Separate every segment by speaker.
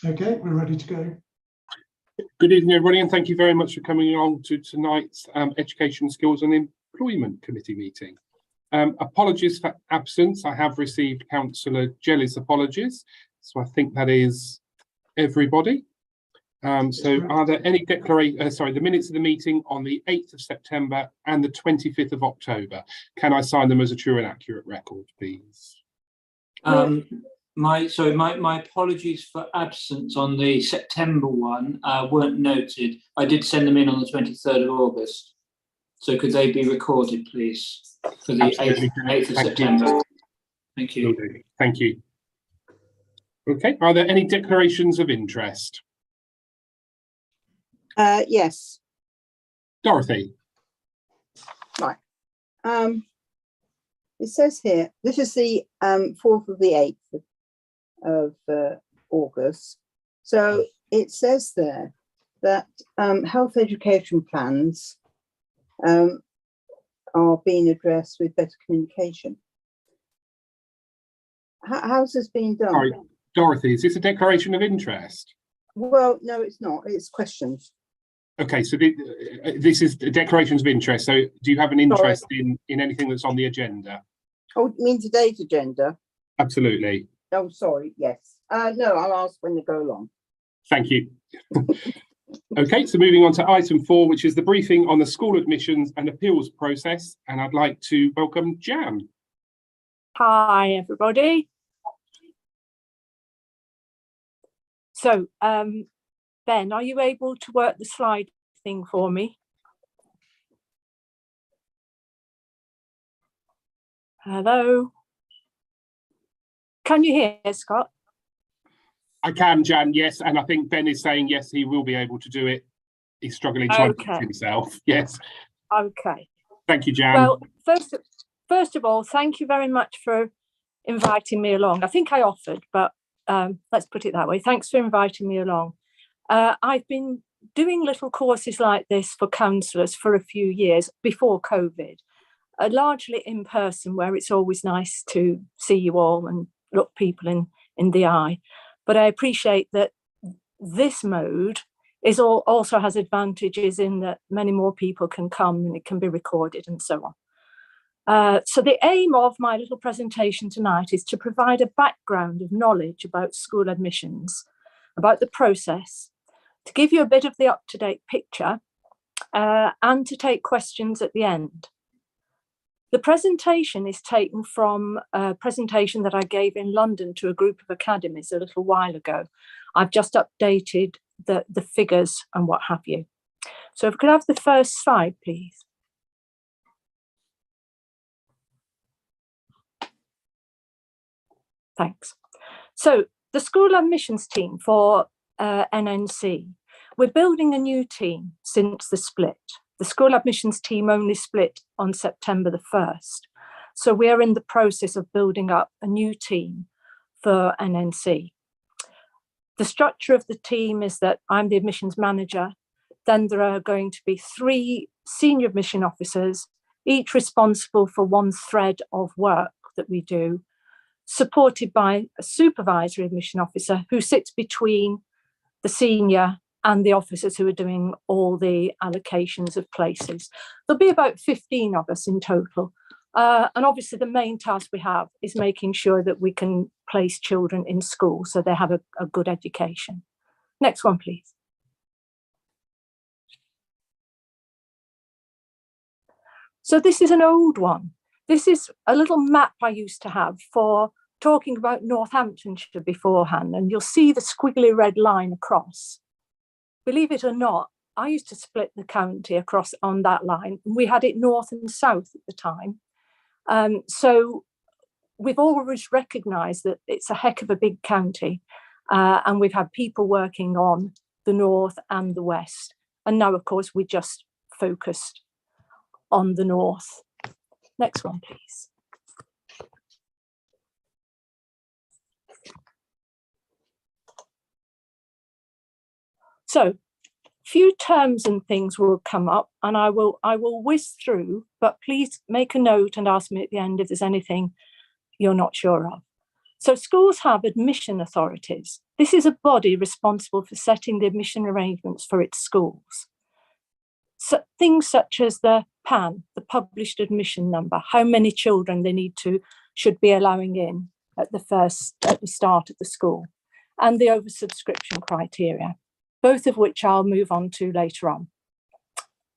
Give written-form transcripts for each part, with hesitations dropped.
Speaker 1: Okay, we're ready to go.
Speaker 2: Good evening, everybody, and thank you very much for coming along to tonight's Education, Skills and Employment Committee meeting. Apologies for absence. I have received Councillor Jelly's apologies, so I think that is everybody. So are there any the minutes of the meeting on the 8th of September and the 25th of October? Can I sign them as a true and accurate record, please?
Speaker 3: My apologies for absence on the September one, weren't noted. I did send them in on the 23rd of August. So could they be recorded, please, for the 8th of September? Thank you.
Speaker 2: Thank you. Okay, are there any declarations of interest?
Speaker 4: Yes.
Speaker 2: Dorothy.
Speaker 4: Right. It says here, this is the 4th of the 8th of August. So it says there that health education plans are being addressed with better communication. How's this being done?
Speaker 2: Sorry, Dorothy, is this a declaration of interest?
Speaker 4: Well, no, it's not. It's questions.
Speaker 2: Okay, so this is declarations of interest. So do you have an interest in anything that's on the agenda?
Speaker 4: Oh, you mean today's agenda?
Speaker 2: Absolutely.
Speaker 4: Oh, sorry. Yes. No, I'll ask when they go along.
Speaker 2: Thank you. Okay, so moving on to item 4, which is the briefing on the school admissions and appeals process. And I'd like to welcome Jan.
Speaker 5: Hi, everybody. So, Ben, are you able to work the slide thing for me? Hello? Can you hear, Scott?
Speaker 2: I can, Jan, yes. And I think Ben is saying, yes, he will be able to do it. He's struggling to unmute himself. Yes.
Speaker 5: Okay.
Speaker 2: Thank you, Jan.
Speaker 5: Well, first of all, thank you very much for inviting me along. I think I offered, but let's put it that way. Thanks for inviting me along. I've been doing little courses like this for counsellors for a few years before COVID, largely in person, where it's always nice to see you all and look people in the eye. But I appreciate that this mode also has advantages in that many more people can come and it can be recorded and so on. So the aim of my little presentation tonight is to provide a background of knowledge about school admissions, about the process, to give you a bit of the up-to-date picture, and to take questions at the end. The presentation is taken from a presentation that I gave in London to a group of academies a little while ago. I've just updated the figures and what have you. So if we could have the first slide, please. Thanks. So the school admissions team for NNC, we're building a new team since the split. The school admissions team only split on September the 1st. So we are in the process of building up a new team for NNC. The structure of the team is that I'm the admissions manager. Then there are going to be 3 senior admission officers, each responsible for one thread of work that we do, supported by a supervisory admission officer who sits between the senior and the officers who are doing all the allocations of places. There'll be about 15 of us in total. And obviously the main task we have is making sure that we can place children in school so they have a good education. Next one, please. So this is an old one. This is a little map I used to have for talking about Northamptonshire beforehand, and you'll see the squiggly red line across. Believe it or not, I used to split the county across on that line. We had it north and south at the time. So we've always recognised that it's a heck of a big county, and we've had people working on the north and the west. And now, of course, we just focused on the north. Next one, please. So a few terms and things will come up, and I will whiz through, but please make a note and ask me at the end if there's anything you're not sure of. So schools have admission authorities, This is a body responsible for setting the admission arrangements for its schools. So things such as the PAN, the published admission number, how many children they should be allowing in at the start of the school, and the oversubscription criteria, both of which I'll move on to later on.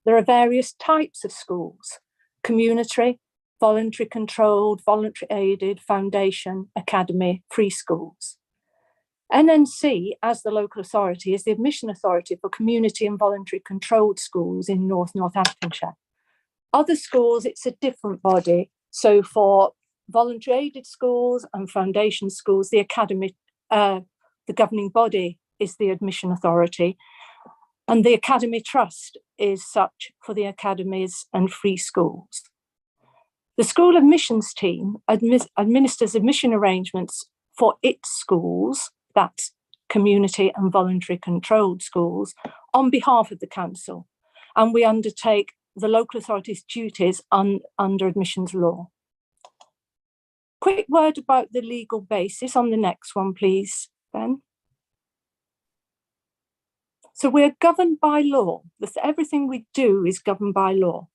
Speaker 5: There are various types of schools: community, voluntary controlled, voluntary aided, foundation, academy, free schools. NNC, as the local authority, is the admission authority for community and voluntary controlled schools in Northamptonshire. Other schools, it's a different body. So for voluntary aided schools and foundation schools, the academy, the governing body is the admission authority. And the Academy Trust is such for the academies and free schools. The school admissions team administers admission arrangements for its schools, that's community and voluntary controlled schools, on behalf of the council. And we undertake the local authority's duties under admissions law. Quick word about the legal basis on the next one, please, Ben. So we're governed by law. Everything we do is governed by law.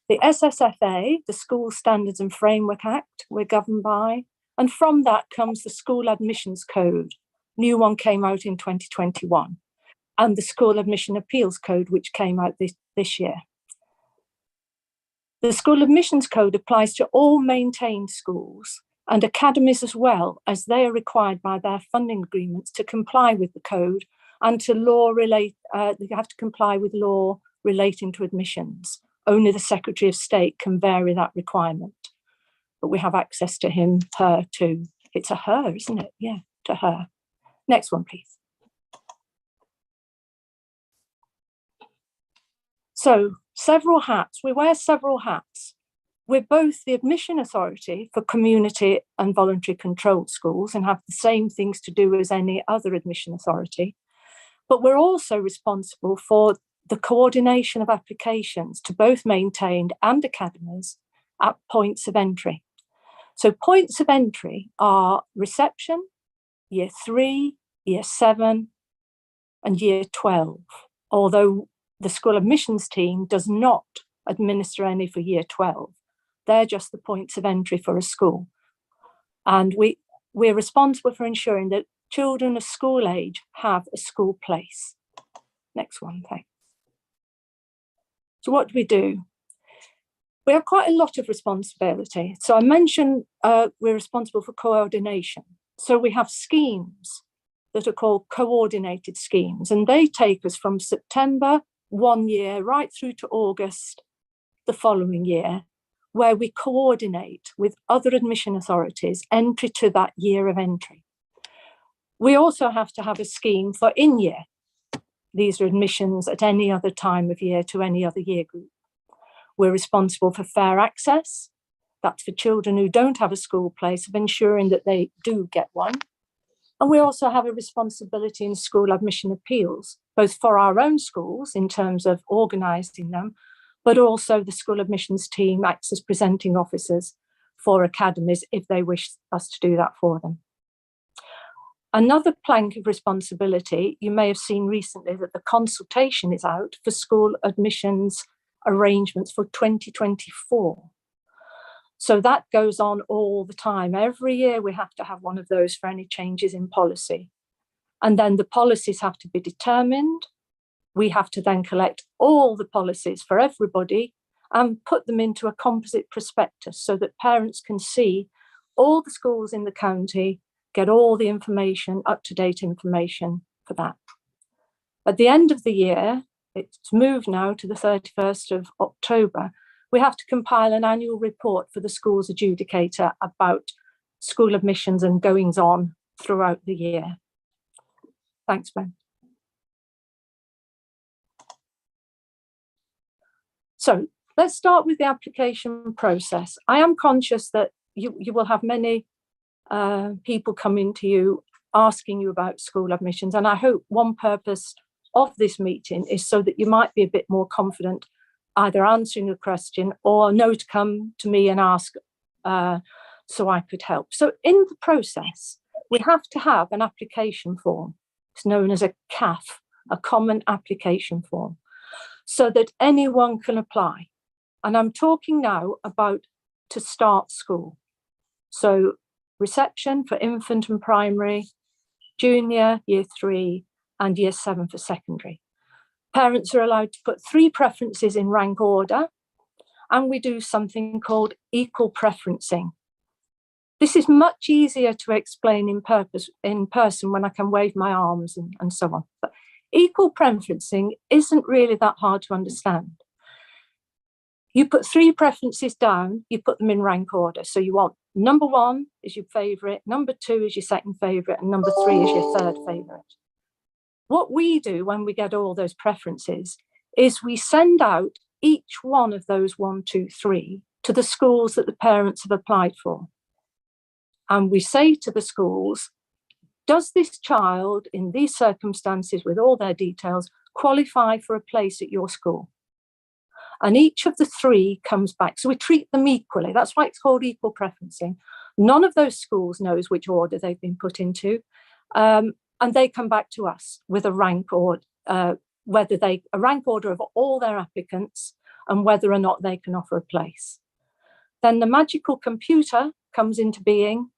Speaker 5: The SSFA, the School Standards and Framework Act, we're governed by. And from that comes the School Admissions Code. New one came out in 2021. And the School Admission Appeals Code, which came out this year. The School Admissions Code applies to all maintained schools and academies as well, as they are required by their funding agreements to comply with the code and to they have to comply with law relating to admissions. Only the Secretary of State can vary that requirement. But we have access to him, her too. It's a her, isn't it? Yeah, to her. Next one, please. So several hats, we wear several hats. We're both the admission authority for community and voluntary controlled schools and have the same things to do as any other admission authority. But we're also responsible for the coordination of applications to both maintained and academies at points of entry. So points of entry are reception, year 3, year 7, and year 12, although the school admissions team does not administer any for year 12. They're just the points of entry for a school. And we're responsible for ensuring that children of school age have a school place. Next one, thanks. So what do? We have quite a lot of responsibility. So I mentioned we're responsible for coordination. So we have schemes that are called coordinated schemes, and they take us from September 1 year right through to August the following year, where we coordinate with other admission authorities entry to that year of entry. We also have to have a scheme for in-year. These are admissions at any other time of year to any other year group. We're responsible for fair access. That's for children who don't have a school place, of ensuring that they do get one. And we also have a responsibility in school admission appeals, both for our own schools in terms of organising them, but also the school admissions team acts as presenting officers for academies if they wish us to do that for them. Another plank of responsibility, you may have seen recently that the consultation is out for school admissions arrangements for 2024. So that goes on all the time. Every year we have to have one of those for any changes in policy. And then the policies have to be determined. We have to then collect all the policies for everybody and put them into a composite prospectus so that parents can see all the schools in the county, get all the information, up-to-date information for that. At the end of the year, it's moved now to the 31st of October, we have to compile an annual report for the school's adjudicator about school admissions and goings on throughout the year. Thanks, Ben. So let's start with the application process. I am conscious that you will have many people coming to you asking you about school admissions, and I hope one purpose of this meeting is so that you might be a bit more confident either answering a question or know to come to me and ask so I could help. So in the process, we have to have an application form. It's known as a CAF, a common application form, so that anyone can apply. And I'm talking now about to start school. So reception for infant and primary, junior, year 3, and year 7 for secondary. Parents are allowed to put 3 preferences in rank order, and we do something called equal preferencing. This is much easier to explain in person when I can wave my arms and so on. But equal preferencing isn't really that hard to understand. You put 3 preferences down, you put them in rank order. So you want number 1 is your favourite, number 2 is your second favourite, and number 3 is your third favourite. What we do when we get all those preferences is we send out each one of those 1, 2, 3 to the schools that the parents have applied for. And we say to the schools, does this child in these circumstances with all their details qualify for a place at your school? And each of the 3 comes back. So we treat them equally. That's why it's called equal preferencing. None of those schools knows which order they've been put into. And they come back to us with a rank order, a rank order of all their applicants and whether or not they can offer a place. Then the magical computer comes into being,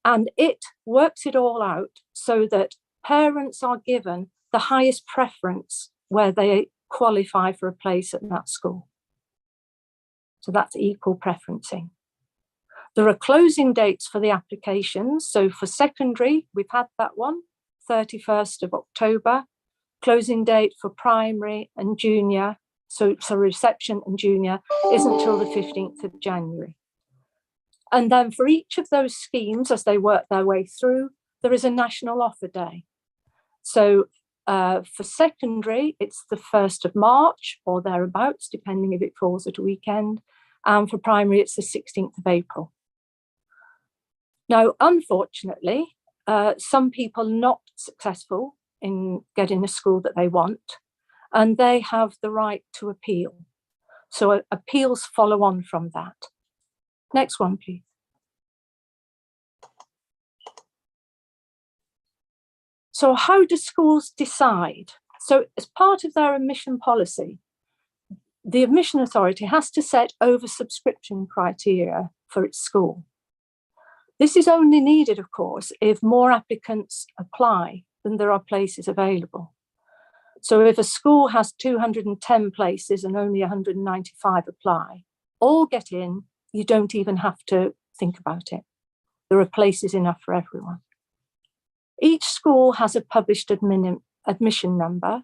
Speaker 5: and it works it all out so that parents are given the highest preference where they qualify for a place at that school. So that's equal preferencing. There are closing dates for the applications. So for secondary, we've had that one, 31st of October. Closing date for primary and junior, so reception and junior, isn't until the 15th of January. And then for each of those schemes, as they work their way through, there is a national offer day. So for secondary, it's the 1st of March or thereabouts, depending if it falls at a weekend. And for primary, it's the 16th of April. Now, unfortunately, some people are not successful in getting a school that they want, and they have the right to appeal. So appeals follow on from that. Next one, please. So how do schools decide? So as part of their admission policy, the admission authority has to set oversubscription criteria for its school. This is only needed, of course, if more applicants apply than there are places available. So if a school has 210 places and only 195 apply, all get in, you don't even have to think about it. There are places enough for everyone. Each school has a published admission number,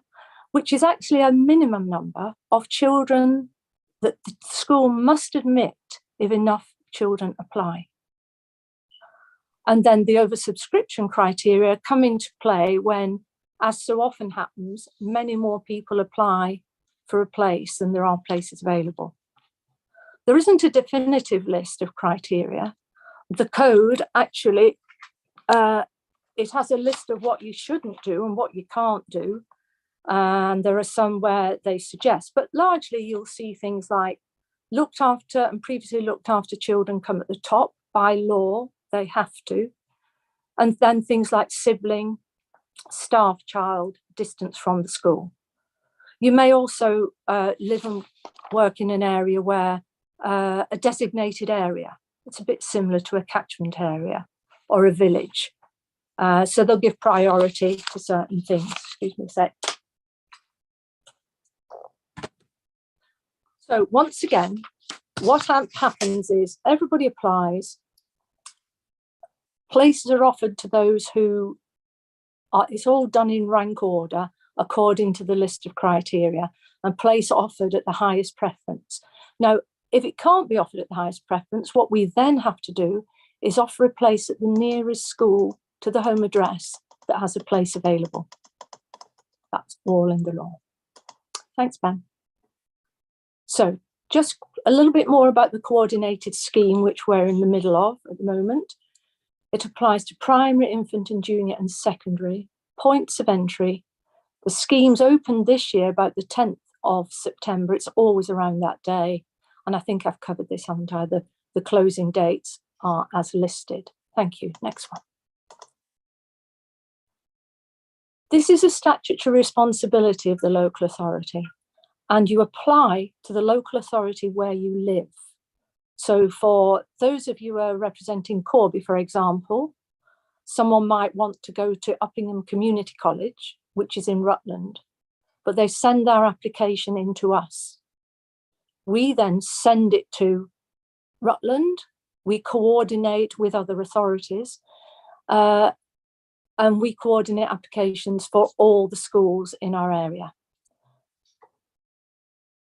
Speaker 5: which is actually a minimum number of children that the school must admit if enough children apply. And then the oversubscription criteria come into play when, as so often happens, many more people apply for a place than there are places available. There isn't a definitive list of criteria. The code actually, it has a list of what you shouldn't do and what you can't do. And there are some where they suggest, but largely you'll see things like looked after and previously looked after children come at the top. By law, they have to. And then things like sibling, staff child, distance from the school. You may also live and work in an area where a designated area. It's a bit similar to a catchment area or a village. So they'll give priority to certain things. Excuse me a sec. So once again, what happens is everybody applies. Places are offered to those who are, it's all done in rank order according to the list of criteria, and place offered at the highest preference. Now, if it can't be offered at the highest preference, what we then have to do is offer a place at the nearest school to the home address that has a place available. That's all in the law. Thanks, Ben. So just a little bit more about the coordinated scheme, which we're in the middle of at the moment. It applies to primary, infant and junior and secondary. Points of entry. The scheme's opened this year about the 10th of September. It's always around that day. And I think I've covered this, haven't I? The closing dates are as listed. Thank you. Next one. This is a statutory responsibility of the local authority, and you apply to the local authority where you live. So for those of you who are representing Corby, for example, someone might want to go to Uppingham Community College, which is in Rutland, but they send their application in to us. We then send it to Rutland, we coordinate with other authorities, and we coordinate applications for all the schools in our area.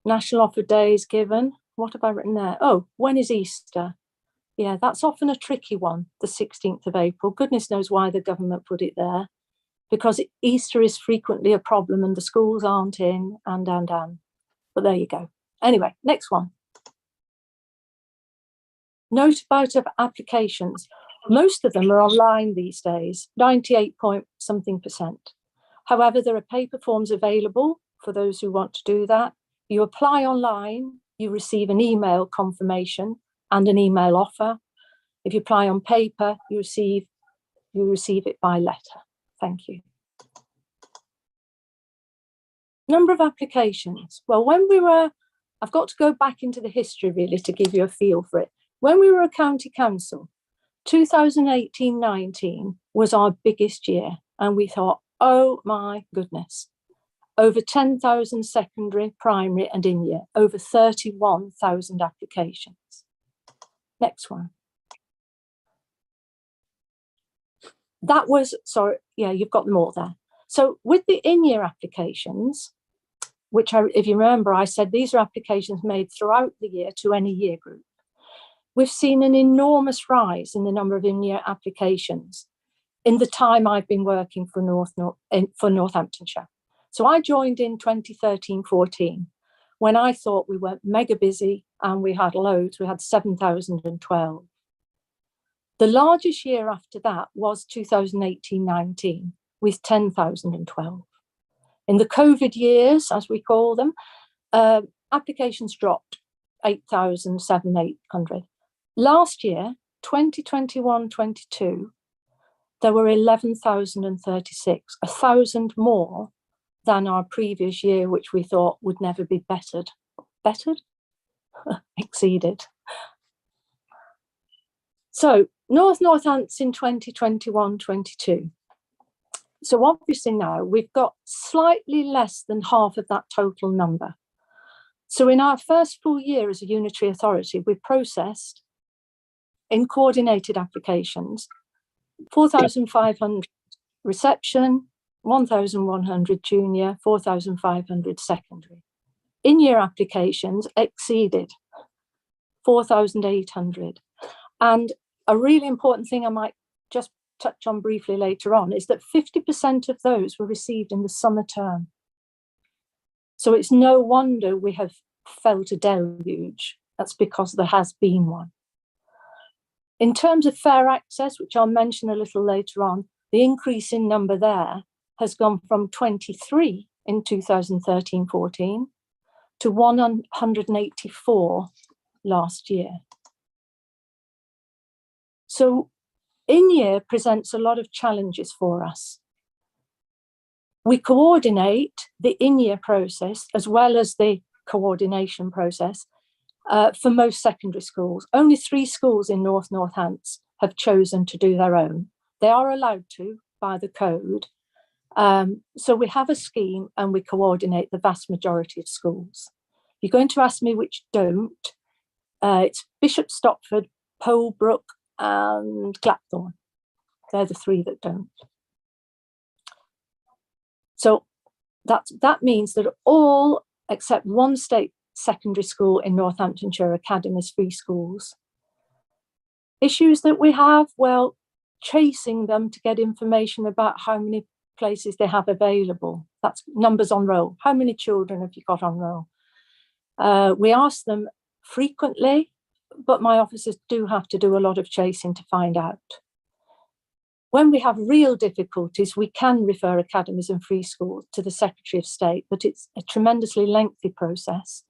Speaker 5: National Offer Day is given. What have I written there? Oh, when is Easter? Yeah, that's often a tricky one, the 16th of April. Goodness knows why the government put it there, because Easter is frequently a problem and the schools aren't in, and. But there you go. Anyway, next one. Note about applications. Most of them are online these days, 98.something%. However, there are paper forms available for those who want to do that. You apply online, you receive an email confirmation and an email offer. If you apply on paper, you receive it by letter. Thank you. Number of applications. Well, I've got to go back into the history really to give you a feel for it. When we were a county council, 2018-19 was our biggest year, and we thought, oh my goodness, over 10,000 secondary, primary and in-year, over 31,000 applications. Next one. That was, sorry, yeah, you've got them all there. So with the in-year applications, which if you remember, I said these are applications made throughout the year to any year group. We've seen an enormous rise in the number of in-year applications in the time I've been working for Northamptonshire. So I joined in 2013-14 when I thought we were mega busy and we had loads. We had 7,012. The largest year after that was 2018-19 with 10,012. In the COVID years, as we call them, applications dropped 8,700. Last year, 2021-22, there were 11,036, 1,000 more than our previous year, which we thought would never be bettered. Bettered? Exceeded. So Northants in 2021-22. So obviously now we've got slightly less than half of that total number. So in our first full year as a unitary authority, we processed in coordinated applications, 4,500 reception, 1,100 junior, 4,500 secondary. In-year applications exceeded 4,800. And a really important thing I might just touch on briefly later on is that 50% of those were received in the summer term. So it's no wonder we have felt a deluge. That's because there has been one. In terms of fair access, which I'll mention a little later on, the increase in number there has gone from 23 in 2013-14 to 184 last year. So in-year presents a lot of challenges for us. We coordinate the in-year process as well as the coordination process for most secondary schools. Only 3 schools in Northants have chosen to do their own. They are allowed to by the code. So we have a scheme and we coordinate the vast majority of schools. You're going to ask me which don't. It's Bishop Stopford, Polebrook and Clapthorne. They're the 3 that don't. So that means that all except one state secondary school in Northamptonshire academies free schools. Issues that we have, well, chasing them to get information about how many places they have available. That's numbers on roll. How many children have you got on roll? We ask them frequently, but my officers do have to do a lot of chasing to find out. When we have real difficulties, we can refer academies and free schools to the Secretary of State, but it's a tremendously lengthy process.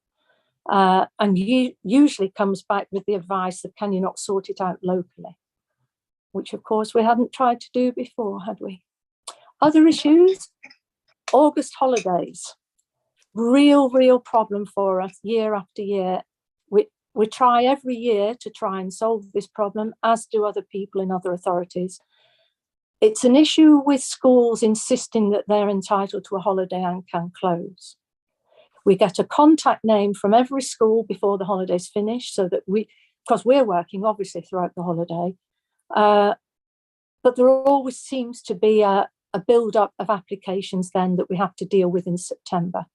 Speaker 5: And usually comes back with the advice that can you not sort it out locally, which of course we hadn't tried to do before, had we? Other issues? August holidays, real problem for us year after year. We try every year to try and solve this problem, as do other people in other authorities. It's an issue with schools insisting that they're entitled to a holiday and can close. We get a contact name from every school before the holidays finish, so that because we're working obviously throughout the holiday, but there always seems to be a build-up of applications then that we have to deal with in September.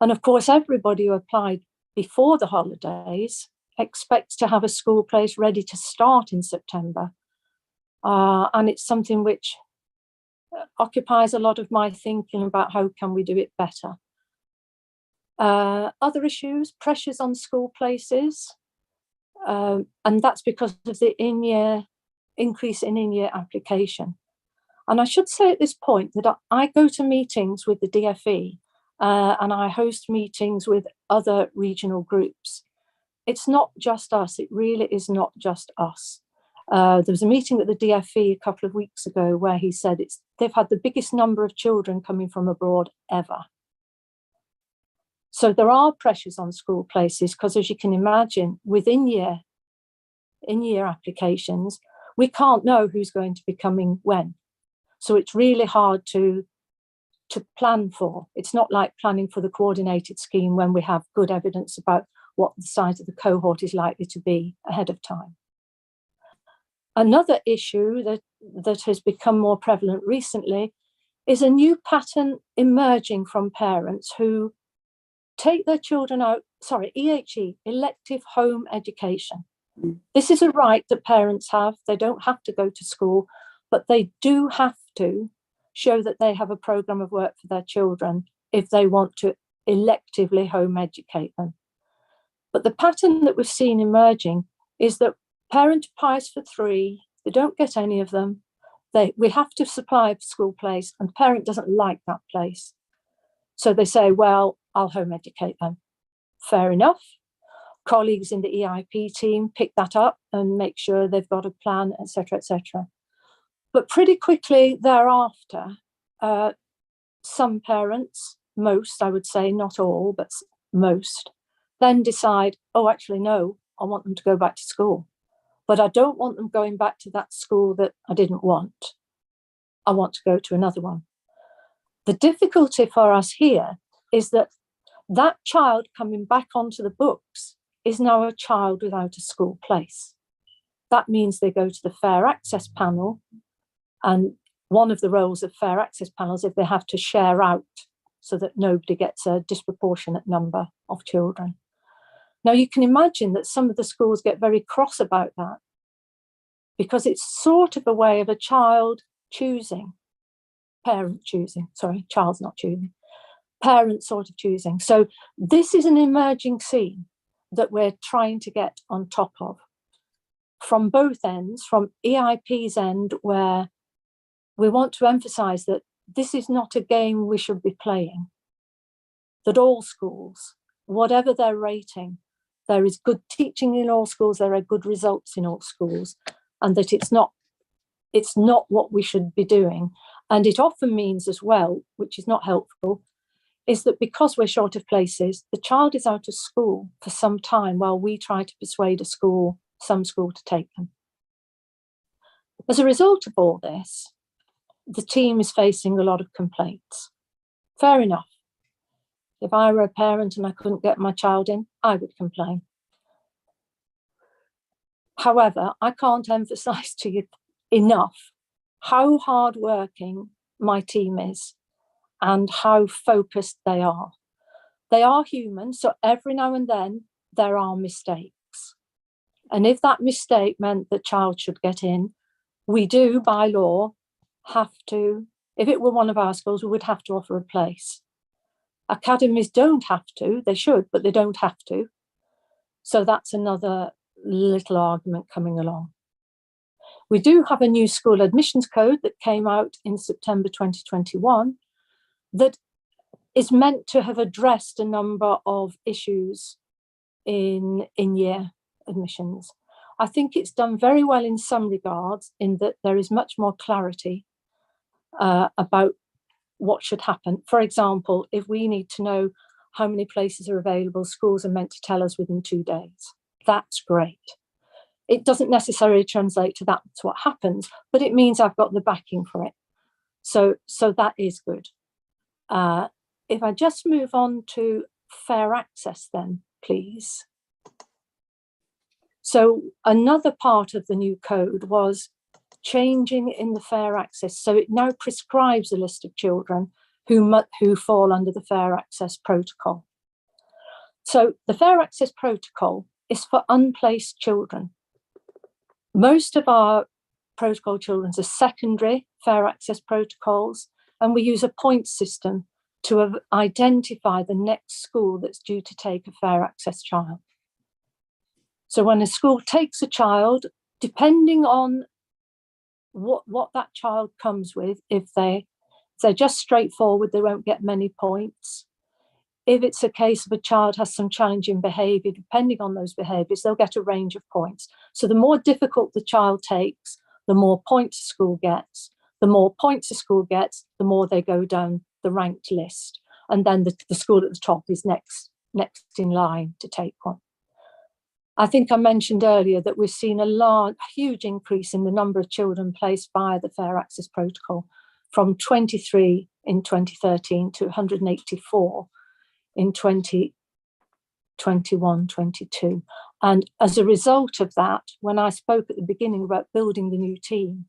Speaker 5: And of course, everybody who applied before the holidays expects to have a school place ready to start in September. And it's something which occupies a lot of my thinking about how can we do it better. Other issues, pressures on school places, and that's because of the increase in in-year application. And I should say at this point that I go to meetings with the DFE and I host meetings with other regional groups. It's not just us, it really is not just us. There was a meeting at the DFE a couple of weeks ago where he said they've had the biggest number of children coming from abroad ever. So there are pressures on school places because, as you can imagine, with in-year applications, we can't know who's going to be coming when. So it's really hard to plan for. It's not like planning for the coordinated scheme when we have good evidence about what the size of the cohort is likely to be ahead of time. Another issue that has become more prevalent recently is a new pattern emerging from parents who take their children out, EHE, elective home education. This is a right that parents have. They don't have to go to school, but they do have to show that they have a programme of work for their children if they want to electively home educate them. But the pattern that we've seen emerging is that parent applies for 3, they don't get any of them. We have to supply a school place and parent doesn't like that place. So they say, well, I'll home educate them. Fair enough. Colleagues in the EAP team pick that up and make sure they've got a plan, etc., etc. But pretty quickly thereafter, some parents, most, I would say, not all, but most, then decide, oh, actually, no, I want them to go back to school. But I don't want them going back to that school that I didn't want. I want to go to another one. The difficulty for us here is that that child coming back onto the books is now a child without a school place. That means they go to the Fair Access panel, and one of the roles of Fair Access panels is they have to share out so that nobody gets a disproportionate number of children. Now, you can imagine that some of the schools get very cross about that because it's sort of a way of a child choosing, parent choosing, sorry, child's not choosing, parent sort of choosing. So this is an emerging scene that we're trying to get on top of from both ends, from EIP's end, where we want to emphasize that this is not a game we should be playing, that all schools, whatever their rating, there is good teaching in all schools, there are good results in all schools, and that it's not what we should be doing. And it often means as well, which is not helpful, is that because we're short of places, the child is out of school for some time while we try to persuade some school to take them. As a result of all this, the team is facing a lot of complaints. Fair enough. If I were a parent and I couldn't get my child in, I would complain. However, I can't emphasize to you enough how hardworking my team is and how focused they are. They are human, so every now and then there are mistakes. And if that mistake meant the child should get in, we do, by law, have to, if it were one of our schools, we would have to offer a place. Academies don't have to, they should, but they don't have to. So that's another little argument coming along. We do have a new school admissions code that came out in September 2021 that is meant to have addressed a number of issues in year admissions. I think it's done very well in some regards, in that there is much more clarity about what should happen. For example, if we need to know how many places are available, schools are meant to tell us within 2 days. That's great. It doesn't necessarily translate to that's what happens, but it means I've got the backing for it. So that is good. If I just move on to fair access then, please. So another part of the new code was changing in the fair access. So it now prescribes a list of children who fall under the fair access protocol. So the fair access protocol is for unplaced children. Most of our protocol children are secondary fair access protocols, and we use a point system to identify the next school that's due to take a fair access child. So when a school takes a child, depending on what that child comes with, if they're just straightforward, they won't get many points. If it's a case of a child has some challenging behaviour, depending on those behaviours, they'll get a range of points. So the more difficult the child takes, the more points a school gets. The more points a school gets, the more they go down the ranked list. And then the school at the top is next in line to take one. I think I mentioned earlier that we've seen a huge increase in the number of children placed via the Fair Access Protocol, from 23 in 2013 to 184 in 2021-22. And as a result of that, when I spoke at the beginning about building the new team,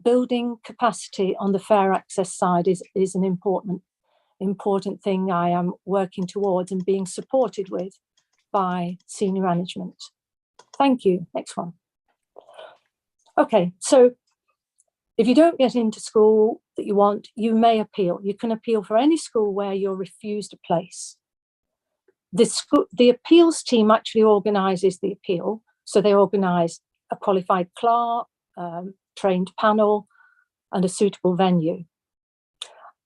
Speaker 5: building capacity on the fair access side is an important thing I am working towards and being supported with by senior management. Thank you. Next one. Okay, so if you don't get into school that you want, you may appeal. You can appeal for any school where you're refused a place. The appeals team actually organises the appeal. So they organise a qualified clerk, trained panel, and a suitable venue.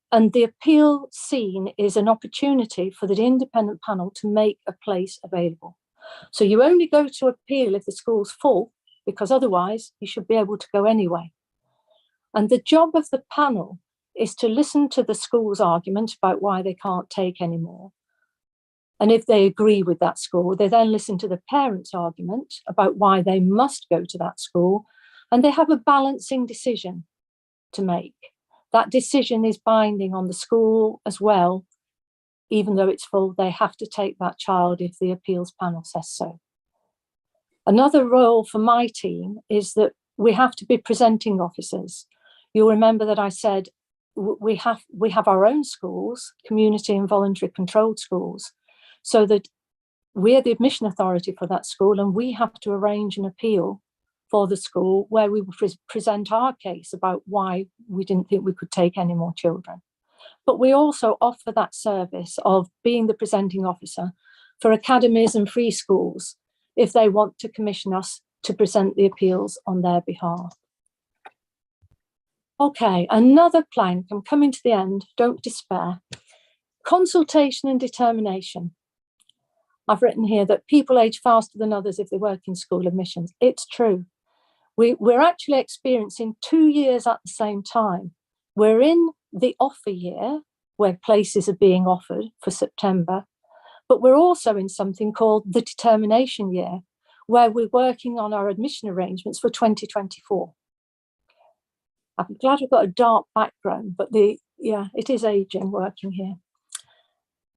Speaker 5: And the appeal seen is an opportunity for the independent panel to make a place available. So you only go to appeal if the school's full, because otherwise you should be able to go anyway. And the job of the panel is to listen to the school's argument about why they can't take any more. And if they agree with that school, they then listen to the parents' argument about why they must go to that school, and they have a balancing decision to make. That decision is binding on the school as well. Even though it's full, they have to take that child if the appeals panel says so. Another role for my team is that we have to be presenting officers. You'll remember that I said we have our own schools, community and voluntary controlled schools, so that we're the admission authority for that school, and we have to arrange an appeal for the school where we will present our case about why we didn't think we could take any more children. But we also offer that service of being the presenting officer for academies and free schools if they want to commission us to present the appeals on their behalf. Okay, another plank. I'm coming to the end, don't despair. Consultation and determination. I've written here that people age faster than others if they work in school admissions. It's true. We're actually experiencing 2 years at the same time. We're in the offer year where places are being offered for September, but we're also in something called the determination year, where we're working on our admission arrangements for 2024. I'm glad we've got a dark background, but it is aging working here.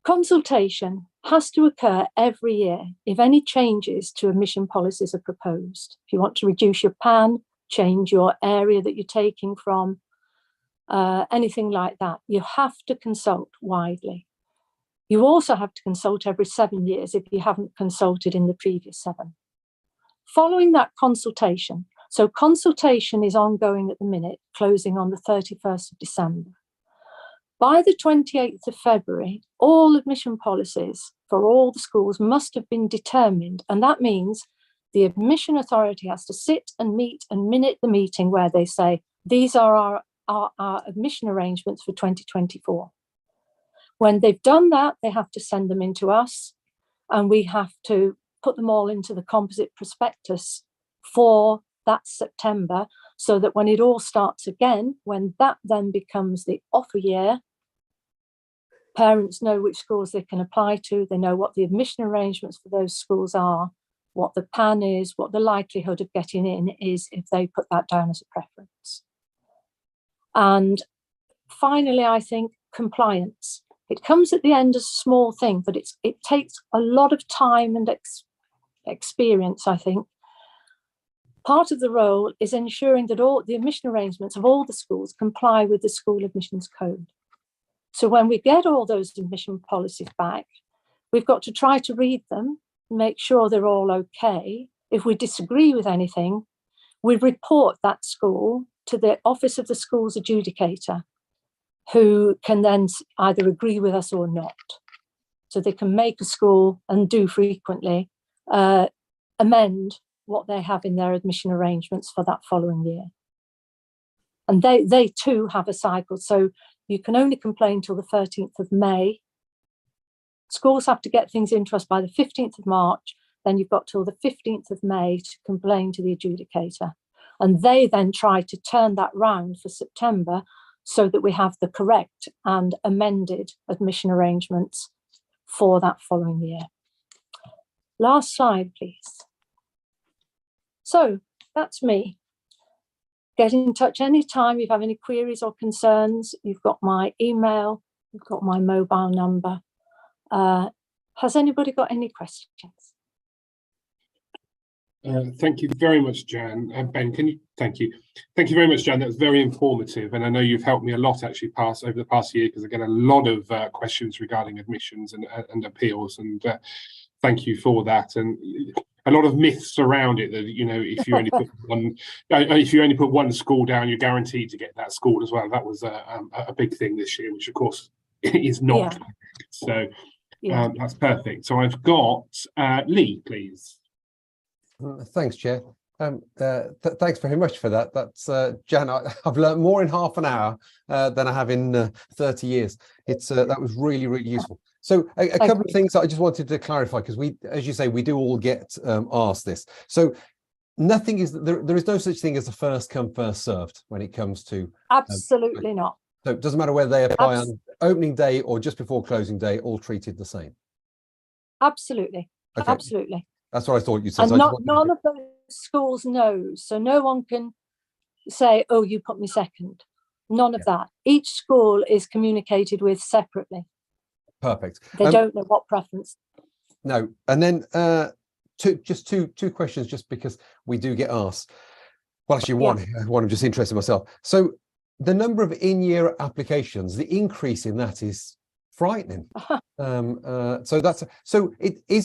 Speaker 5: Consultation has to occur every year if any changes to admission policies are proposed. If you want to reduce your PAN, change your area that you're taking from, anything like that, you have to consult widely. You also have to consult every 7 years if you haven't consulted in the previous 7. Following that consultation, so consultation is ongoing at the minute, closing on the 31st of December. By the 28th of February, all admission policies for all the schools must have been determined, and that means the admission authority has to sit and meet and minute the meeting where they say, these are our admission arrangements for 2024. When they've done that, they have to send them in to us, and we have to put them all into the composite prospectus for that September, so that when it all starts again, when that then becomes the offer year, Parents know which schools they can apply to. They know what the admission arrangements for those schools are, what the PAN is, what the likelihood of getting in is if they put that down as a preference. And finally, I think compliance. It comes at the end as a small thing, but it takes a lot of time and experience, I think. Part of the role is ensuring that all the admission arrangements of all the schools comply with the school admissions code. So when we get all those admission policies back, we've got to try to read them, make sure they're all okay. If we disagree with anything, we report that school to the Office of the School's Adjudicator, who can then either agree with us or not. So they can make a school, and do frequently, amend what they have in their admission arrangements for that following year. And they too have a cycle. So you can only complain till the 13th of May. Schools have to get things into us by the 15th of March. Then you've got till the 15th of May to complain to the adjudicator. And they then try to turn that round for September so that we have the correct and amended admission arrangements for that following year. Last slide, please. So that's me. Get in touch anytime you have any queries or concerns. You've got my email, you've got my mobile number. Has anybody got any questions?
Speaker 2: Thank you very much, Jan. Ben, thank you very much, Jan. That was very informative, and I know you've helped me a lot actually over the past year, because I get a lot of questions regarding admissions and appeals, and thank you for that. And a lot of myths around it that, you know, if you only put one school down, you're guaranteed to get that school as well. That was a big thing this year, which of course is not. Yeah. So that's perfect. So I've got Lee, please.
Speaker 1: Thanks, Chair. Thanks very much for that. That's Jan. I've learned more in half an hour than I have in 30 years. That was really, really useful. So a couple of things that I just wanted to clarify, because we, as you say, we do all get asked this. So nothing is there is no such thing as a first come, first served when it comes to
Speaker 5: absolutely not.
Speaker 1: So it doesn't matter whether they apply on opening day or just before closing day, all treated the same.
Speaker 5: Absolutely. Okay. Absolutely.
Speaker 1: That's what I thought you said.
Speaker 5: And none of those schools knows, so no one can say, "Oh, you put me second." None of that. Each school is communicated with separately.
Speaker 1: Perfect.
Speaker 5: They don't know what preference.
Speaker 1: No, and then two questions, just because we do get asked. Well, actually, one I'm just interested in myself. So the number of in-year applications, the increase in that is frightening. Is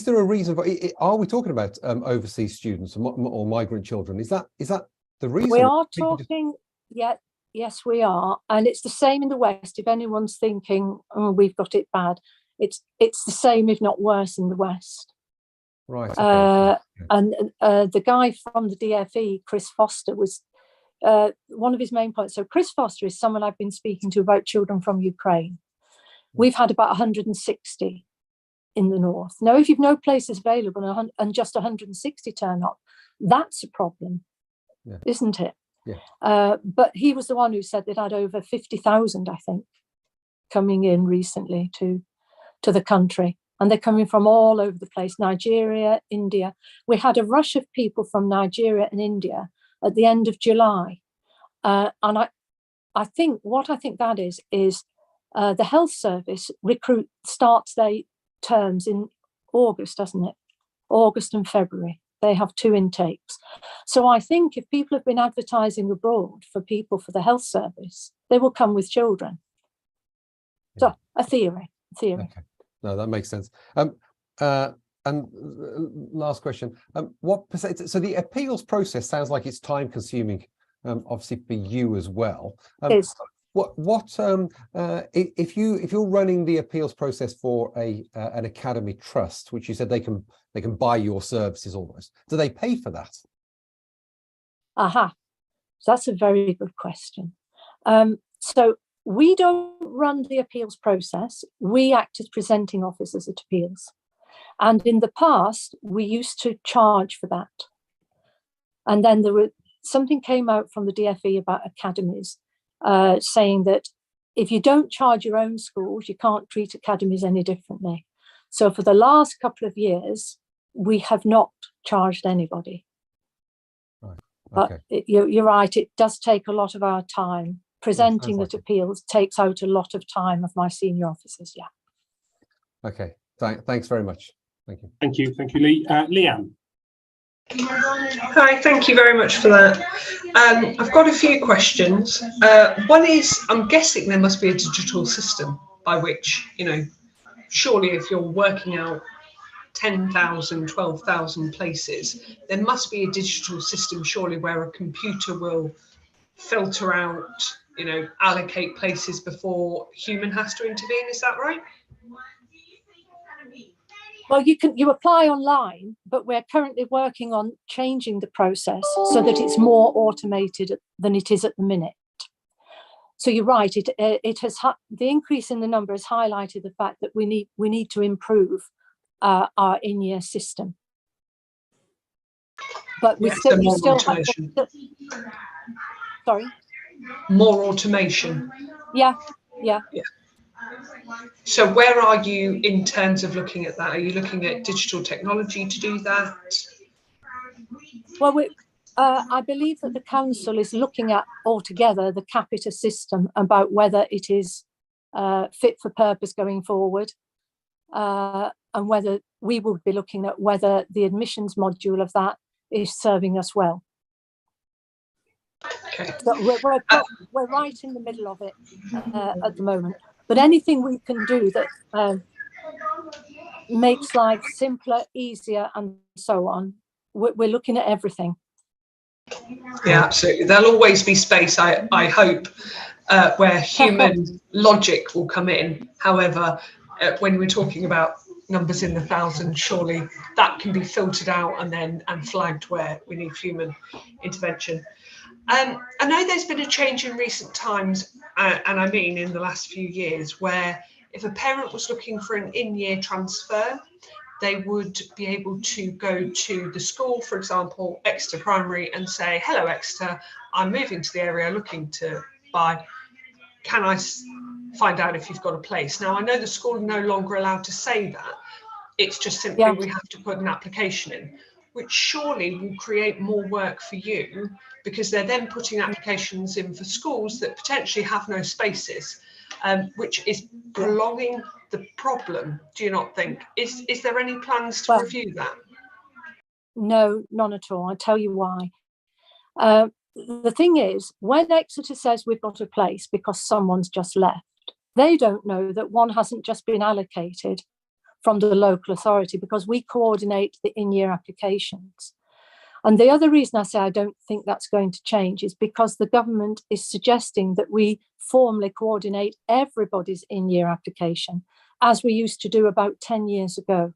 Speaker 1: there a reason for it? Are we talking about overseas students or migrant children? Is that the reason?
Speaker 5: We are talking. Yes, we are, and it's the same in the West. If anyone's thinking, "Oh, we've got it bad," it's the same, if not worse, in the West.
Speaker 1: Right. Okay.
Speaker 5: And the guy from the DFE, Chris Foster, was one of his main points. So Chris Foster is someone I've been speaking to about children from Ukraine. We've had about 160 in the north. Now, if you've no places available and just 160 turn up, that's a problem, isn't it? Yeah. But he was the one who said they'd had over 50,000, I think, coming in recently to the country. And they're coming from all over the place, Nigeria, India. We had a rush of people from Nigeria and India at the end of July. And I think that is the health service starts their terms in August, doesn't it? August and February. They have 2 intakes. So I think if people have been advertising abroad for people for the health service, they will come with children. So a theory. Okay.
Speaker 1: No, that makes sense. And last question, what percent? So the appeals process sounds like it's time consuming, obviously for you as well. If you're running the appeals process for an academy trust, which you said they can buy your services almost, do they pay for that?
Speaker 5: So that's a very good question. So we don't run the appeals process. We act as presenting officers at appeals. And in the past, we used to charge for that. And then something came out from the DFE about academies, saying that if you don't charge your own schools, you can't treat academies any differently. So for the last couple of years, we have not charged anybody.
Speaker 1: Right.
Speaker 5: But
Speaker 1: Okay.
Speaker 5: you're right, it does take a lot of our time. Presenting
Speaker 1: like
Speaker 5: that
Speaker 1: it.
Speaker 5: appeals takes out a lot of time of my senior officers, yeah.
Speaker 1: Okay. Thanks very much. Thank you.
Speaker 2: Thank you, Lee. Leanne.
Speaker 6: Hi, thank you very much for that. I've got a few questions. One is, I'm guessing there must be a digital system by which, surely if you're working out 10,000, 12,000 places, there must be a digital system surely where a computer will filter out, allocate places before human has to intervene. Is that right?
Speaker 5: Well, you apply online, but we're currently working on changing the process so that it's more automated than it is at the minute. So you're right. It has the increase in the number has highlighted the fact that we need to improve our in-year system. But we
Speaker 6: So more
Speaker 5: still
Speaker 6: automation.
Speaker 5: Sorry.
Speaker 6: More automation.
Speaker 5: Yeah.
Speaker 6: So where are you in terms of looking at that? Are you looking at digital technology to do that?
Speaker 5: Well, I believe that the council is looking at altogether the capita system about whether it is fit for purpose going forward, and whether we will be looking at whether the admissions module of that is serving us well.
Speaker 6: Okay.
Speaker 5: So we're right in the middle of it at the moment. But anything we can do that makes life simpler, easier, and so on, we're looking at everything.
Speaker 6: Yeah, absolutely. There'll always be space, I hope, where human logic will come in. However, when we're talking about numbers in the thousands, surely that can be filtered out and flagged where we need human intervention. I know there's been a change in recent times, and I mean in the last few years, where if a parent was looking for an in-year transfer, they would be able to go to the school, for example, Exeter Primary, and say, hello, Exeter, I'm moving to the area looking to buy. Can I find out if you've got a place? Now, I know the school are no longer allowed to say that. It's just simply we have to put an application in, which surely will create more work for you, because they're then putting applications in for schools that potentially have no spaces, which is prolonging the problem. Do you not think? Is there any plans to review that?
Speaker 5: No, none at all. I'll tell you why. The thing is, when Exeter says we've got a place because someone's just left, they don't know that one hasn't just been allocated from the local authority, because we coordinate the in-year applications. And the other reason I say I don't think that's going to change is because the government is suggesting that we formally coordinate everybody's in-year application, as we used to do about 10 years ago,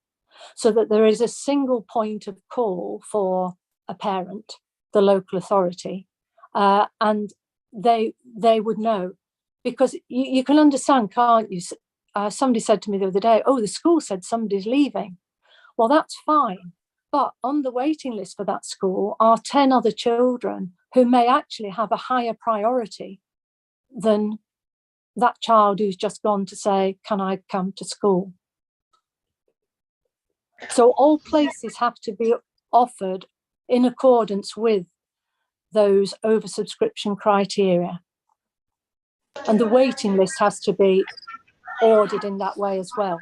Speaker 5: so that there is a single point of call for a parent, the local authority, and they would know. Because you can understand, can't you? Somebody said to me the other day, oh, the school said somebody's leaving. Well, that's fine. But on the waiting list for that school are 10 other children who may actually have a higher priority than that child who's just gone to say, can I come to school? So all places have to be offered in accordance with those oversubscription criteria. And the waiting list has to be ordered in that way as well.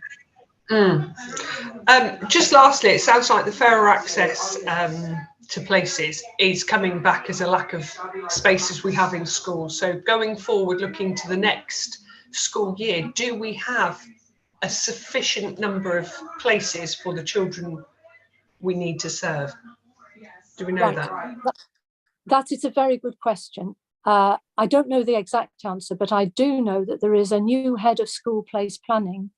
Speaker 6: Just lastly, it sounds like the fairer access to places is coming back as a lack of spaces we have in schools. So going forward, looking to the next school year, do we have a sufficient number of places for the children we need to serve? Do we know that?
Speaker 5: That is a very good question. I don't know the exact answer, but I do know that there is a new head of school place planning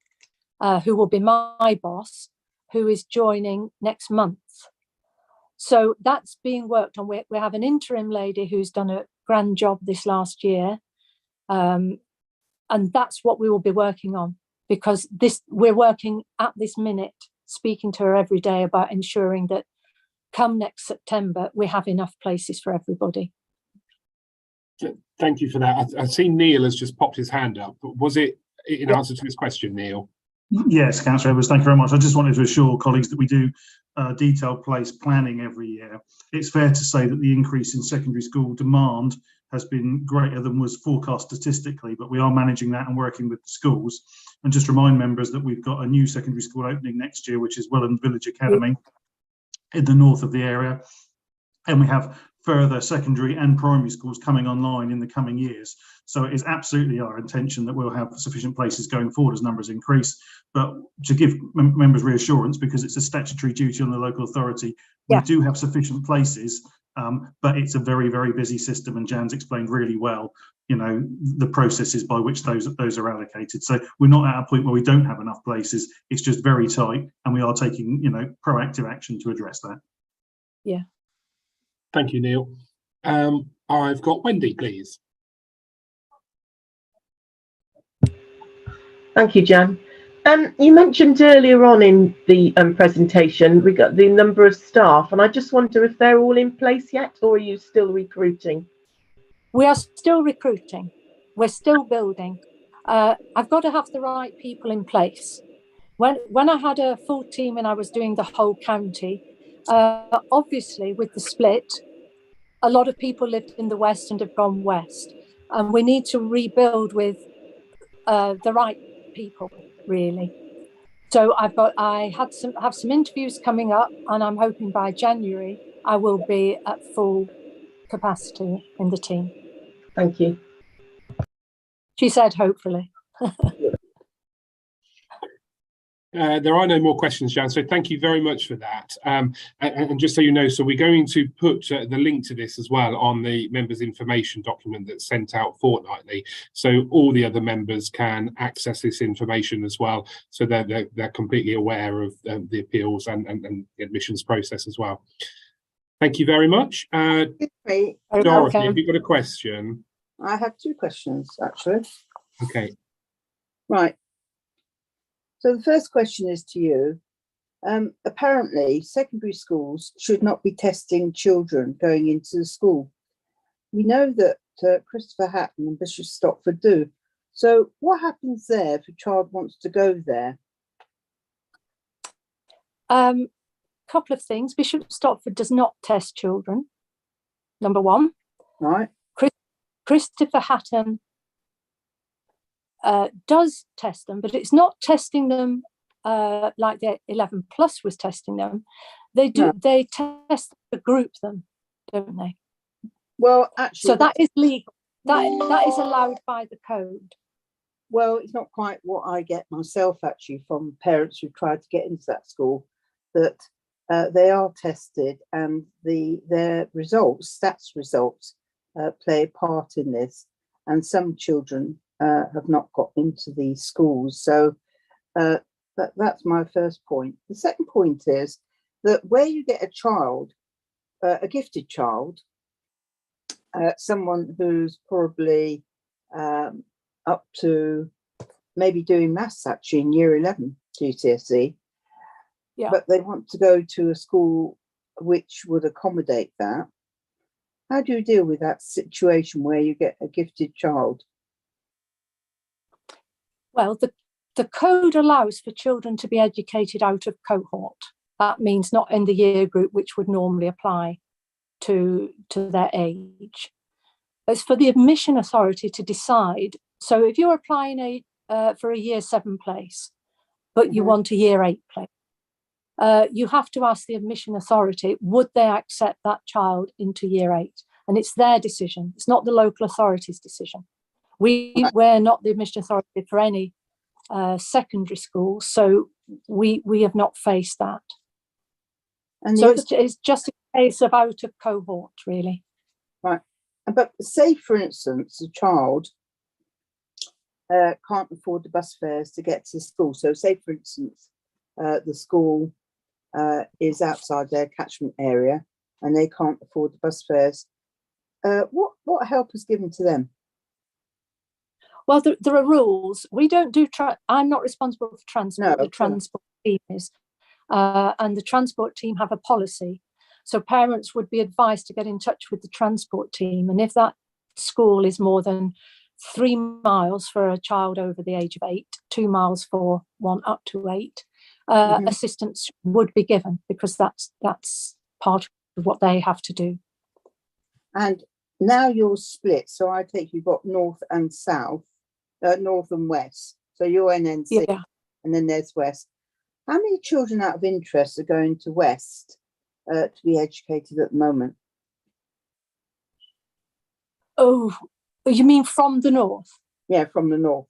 Speaker 5: who will be my boss, who is joining next month. So that's being worked on. We have an interim lady who's done a grand job this last year. And that's what we will be working on, because we're working at this minute, speaking to her every day about ensuring that come next September, we have enough places for everybody.
Speaker 2: Thank you for that. I've seen Neil has just popped his hand up. Was it in answer to his question, Neil?
Speaker 7: Yes, Councillor Edwards, thank you very much. I just wanted to assure colleagues that we do detailed place planning every year. It's fair to say that the increase in secondary school demand has been greater than was forecast statistically, but we are managing that and working with the schools. And just remind members that we've got a new secondary school opening next year, which is Welland Village Academy in the north of the area. And we have further secondary and primary schools coming online in the coming years. So it is absolutely our intention that we'll have sufficient places going forward as numbers increase. But to give members reassurance, because it's a statutory duty on the local authority, we do have sufficient places, but it's a very, very busy system, and Jan's explained really well, you know, the processes by which those are allocated. So we're not at a point where we don't have enough places. It's just very tight, and we are taking, you know, proactive action to address that.
Speaker 5: Yeah.
Speaker 2: Thank you, Neil. I've got Wendy, please.
Speaker 8: Thank you, Jan. You mentioned earlier on in the presentation we got the number of staff, and I just wonder if they're all in place yet, or are you still recruiting?
Speaker 5: We are still recruiting. We're still building. I've got to have the right people in place. When I had a full team and I was doing the whole county, obviously with the split, a lot of people lived in the west and have gone west, and we need to rebuild with the right people, really. So I have some interviews coming up, and I'm hoping by January I will be at full capacity in the team.
Speaker 8: Thank you.
Speaker 5: She said, hopefully.
Speaker 2: There are no more questions, Jan, so thank you very much for that. And just so you know, so we're going to put the link to this as well on the members' information document that's sent out fortnightly, so all the other members can access this information as well, so they're completely aware of the appeals and the admissions process as well. Thank you very much. Dorothy, have you got a question?
Speaker 4: I have two questions, actually.
Speaker 2: Okay.
Speaker 4: Right. So the first question is to you. Apparently, secondary schools should not be testing children going into the school. We know that Christopher Hatton and Bishop Stopford do. So what happens there if a child wants to go there?
Speaker 5: Couple of things. Bishop Stopford does not test children, number one.
Speaker 4: Right.
Speaker 5: Christopher Hatton does test them, but it's not testing them like the 11 plus was testing them. They do. No. They test to group them, don't they?
Speaker 4: Well, actually,
Speaker 5: so that is legal. That is allowed by the code.
Speaker 4: Well, it's not quite what I get myself, actually, from parents who tried to get into that school, that they are tested, and their results, stats results, play a part in this, and some children have not got into these schools. So that's my first point. The second point is that where you get a child, a gifted child, someone who's probably up to maybe doing maths actually in year 11 GCSE, but they want to go to a school which would accommodate that. How do you deal with that situation where you get a gifted child?
Speaker 5: Well, the code allows for children to be educated out of cohort. That means not in the year group, which would normally apply to their age. It's for the admission authority to decide. So if you're applying for a year 7 place, but you want a year 8 place, you have to ask the admission authority, would they accept that child into year 8? And it's their decision. It's not the local authority's decision. We're not the admission authority for any secondary school, so we have not faced that. And so it's just a case of out of cohort, really.
Speaker 4: Right. But say, for instance, a child can't afford the bus fares to get to school. So say, for instance, the school is outside their catchment area and they can't afford the bus fares. What help is given to them?
Speaker 5: Well, there are rules. We don't do. I'm not responsible for transport. No, the transport team is, and the transport team have a policy. So parents would be advised to get in touch with the transport team, and if that school is more than 3 miles for a child over the age of 8, 2 miles for one up to 8, assistance would be given, because that's part of what they have to do.
Speaker 4: And now you're split, so I think you've got north and south, north and west. So you're NNC,
Speaker 5: Yeah.
Speaker 4: and then there's west. How many children out of interest are going to west to be educated at the moment?
Speaker 5: Oh, you mean from the north?
Speaker 4: Yeah, from the north.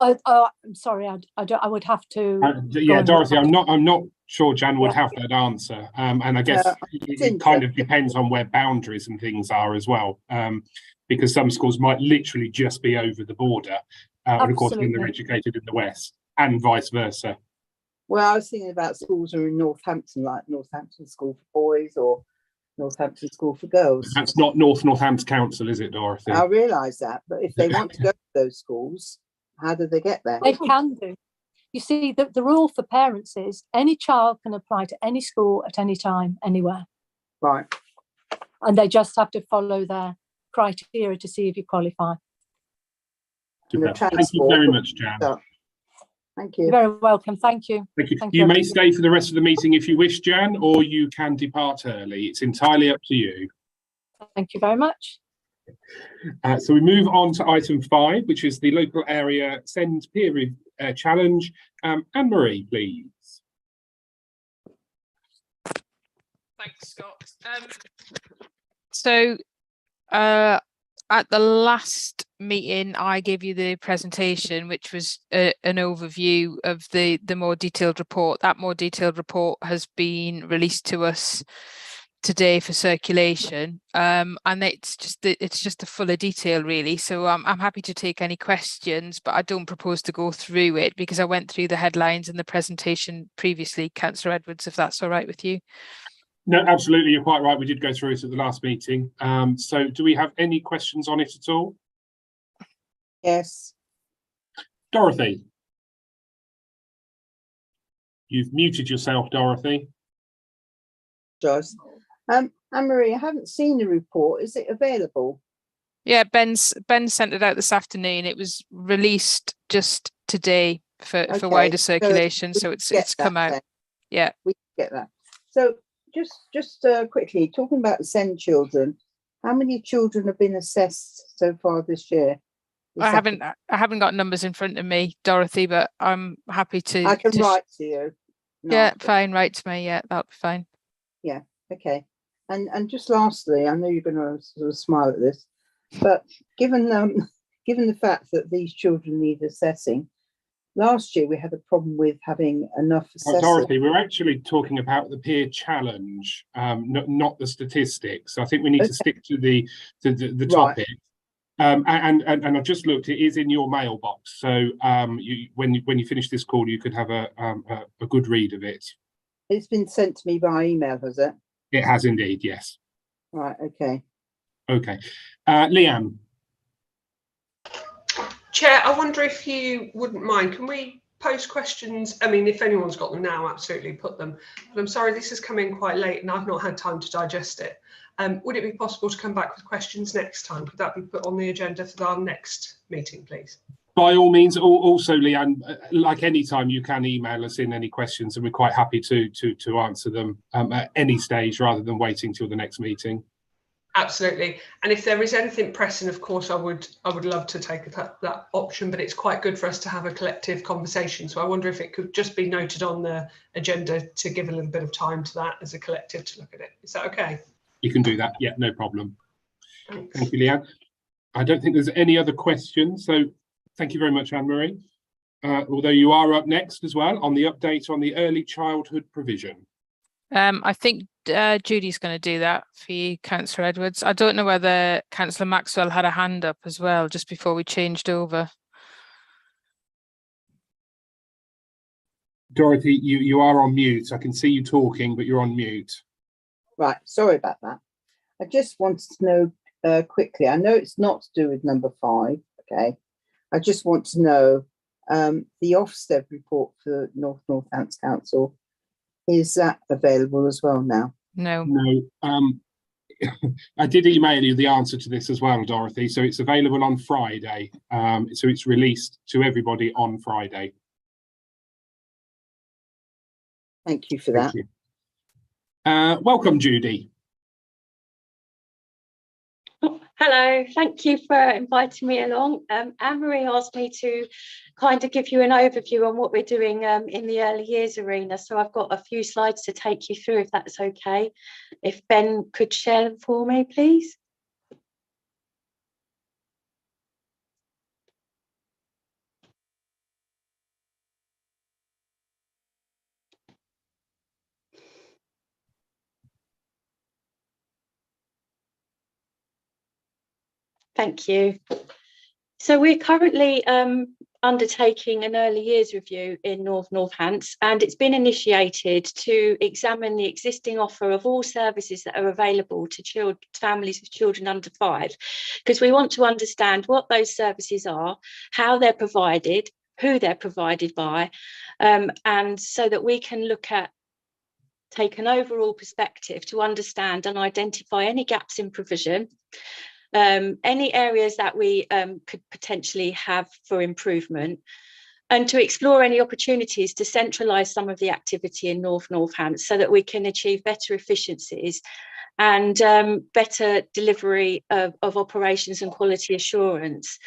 Speaker 5: I'm sorry, I would have to.
Speaker 2: Yeah, Dorothy, I'm not sure Jan would have that answer, and I guess it kind of depends on where boundaries and things are as well, because some schools might literally just be over the border, and of course then they're educated in the west, and vice versa.
Speaker 4: Well, I was thinking about schools that are in Northampton, like Northampton School for Boys or Northampton School for Girls.
Speaker 2: That's not Northampton Council, is it, Dorothy?
Speaker 4: I realise that, but if they want to go to those schools, how do they get there?
Speaker 5: They can do. You see, the rule for parents is any child can apply to any school at any time, anywhere.
Speaker 4: Right.
Speaker 5: And they just have to follow their criteria to see if you qualify.
Speaker 2: Thank you very much, Jan.
Speaker 4: Thank you.
Speaker 5: You're very welcome. Thank you.
Speaker 2: Thank you. You may stay for the rest of the meeting if you wish, Jan, or you can depart early. It's entirely up to you.
Speaker 5: Thank you very much.
Speaker 2: So we move on to item 5, which is the local area SEND peer review challenge. Anne-Marie, please.
Speaker 9: Thanks, Scott. At the last meeting, I gave you the presentation, which was an overview of the more detailed report. That more detailed report has been released to us today for circulation, and it's just a fuller detail, really. So I'm happy to take any questions, but I don't propose to go through it because I went through the headlines in the presentation previously, Councillor Edwards, if that's all right with you.
Speaker 2: No, absolutely, you're quite right. We did go through it at the last meeting. So do we have any questions on it at all?
Speaker 4: Yes.
Speaker 2: Dorothy. You've muted yourself, Dorothy.
Speaker 4: Joyce. Anne-Marie, I haven't seen the report. Is it available?
Speaker 9: Yeah, Ben sent it out this afternoon. It was released just today for wider circulation, so it's come out. Then. Yeah,
Speaker 4: we get that. So just quickly talking about the SEND children, how many children have been assessed so far this year?
Speaker 9: I haven't got numbers in front of me, Dorothy, but I'm happy to.
Speaker 4: I can write to you.
Speaker 9: Yeah, fine. Write to me. Yeah, that'll be fine.
Speaker 4: Yeah. Okay. And just lastly, I know you're going to sort of smile at this, but given the fact that these children need assessing, last year we had a problem with having enough assessors.
Speaker 2: Dorothy, we're actually talking about the peer challenge, not the statistics. So I think we need to stick to the topic. And I just looked; it is in your mailbox. So when you finish this call, you could have a good read of it.
Speaker 4: It's been sent to me by email, has it?
Speaker 2: It has indeed, yes.
Speaker 4: Right. Okay.
Speaker 2: Okay, Leanne.
Speaker 6: Chair, I wonder if you wouldn't mind, can we post questions? I mean, if anyone's got them now, absolutely put them. But I'm sorry, this has come in quite late and I've not had time to digest it. Would it be possible to come back with questions next time? Could that be put on the agenda for our next meeting, please?
Speaker 2: By all means. Also, Leanne, like any time, you can email us in any questions and we're quite happy to answer them at any stage rather than waiting till the next meeting.
Speaker 6: Absolutely. And if there is anything pressing, of course, I would love to take that option, but it's quite good for us to have a collective conversation. So I wonder if it could just be noted on the agenda to give a little bit of time to that as a collective to look at it. Is that okay?
Speaker 2: You can do that. Yeah, no problem.
Speaker 6: Thanks.
Speaker 2: Thank you, Leanne. I don't think there's any other questions. So thank you very much, Anne-Marie. Although you are up next as well on the update on the early childhood provision.
Speaker 9: I think Judy's going to do that for you, Councillor Edwards. I don't know whether Councillor Maxwell had a hand up as well just before we changed over.
Speaker 2: Dorothy, you are on mute. I can see you talking, but you're on mute. Right,
Speaker 4: sorry about that. I just wanted to know quickly, I know it's not to do with number 5, okay? I just want to know the Ofsted report for Northampton Council, is that available as well now?
Speaker 9: No.
Speaker 2: No. I did email you the answer to this as well, Dorothy. So it's available on Friday. So it's released to everybody on Friday.
Speaker 4: Thank you for
Speaker 2: Thank
Speaker 4: that.
Speaker 2: you. Welcome, Judy.
Speaker 10: Hello, thank you for inviting me along. Anne-Marie asked me to kind of give you an overview on what we're doing in the early years arena. So I've got a few slides to take you through, if that's okay. If Ben could share them for me, please. Thank you. So we're currently undertaking an early years review in Northants, and it's been initiated to examine the existing offer of all services that are available to families with children under 5, because we want to understand what those services are, how they're provided, who they're provided by, and so that we can take an overall perspective to understand and identify any gaps in provision, any areas that we could potentially have for improvement, and to explore any opportunities to centralise some of the activity in Northants so that we can achieve better efficiencies and better delivery of operations and quality assurance,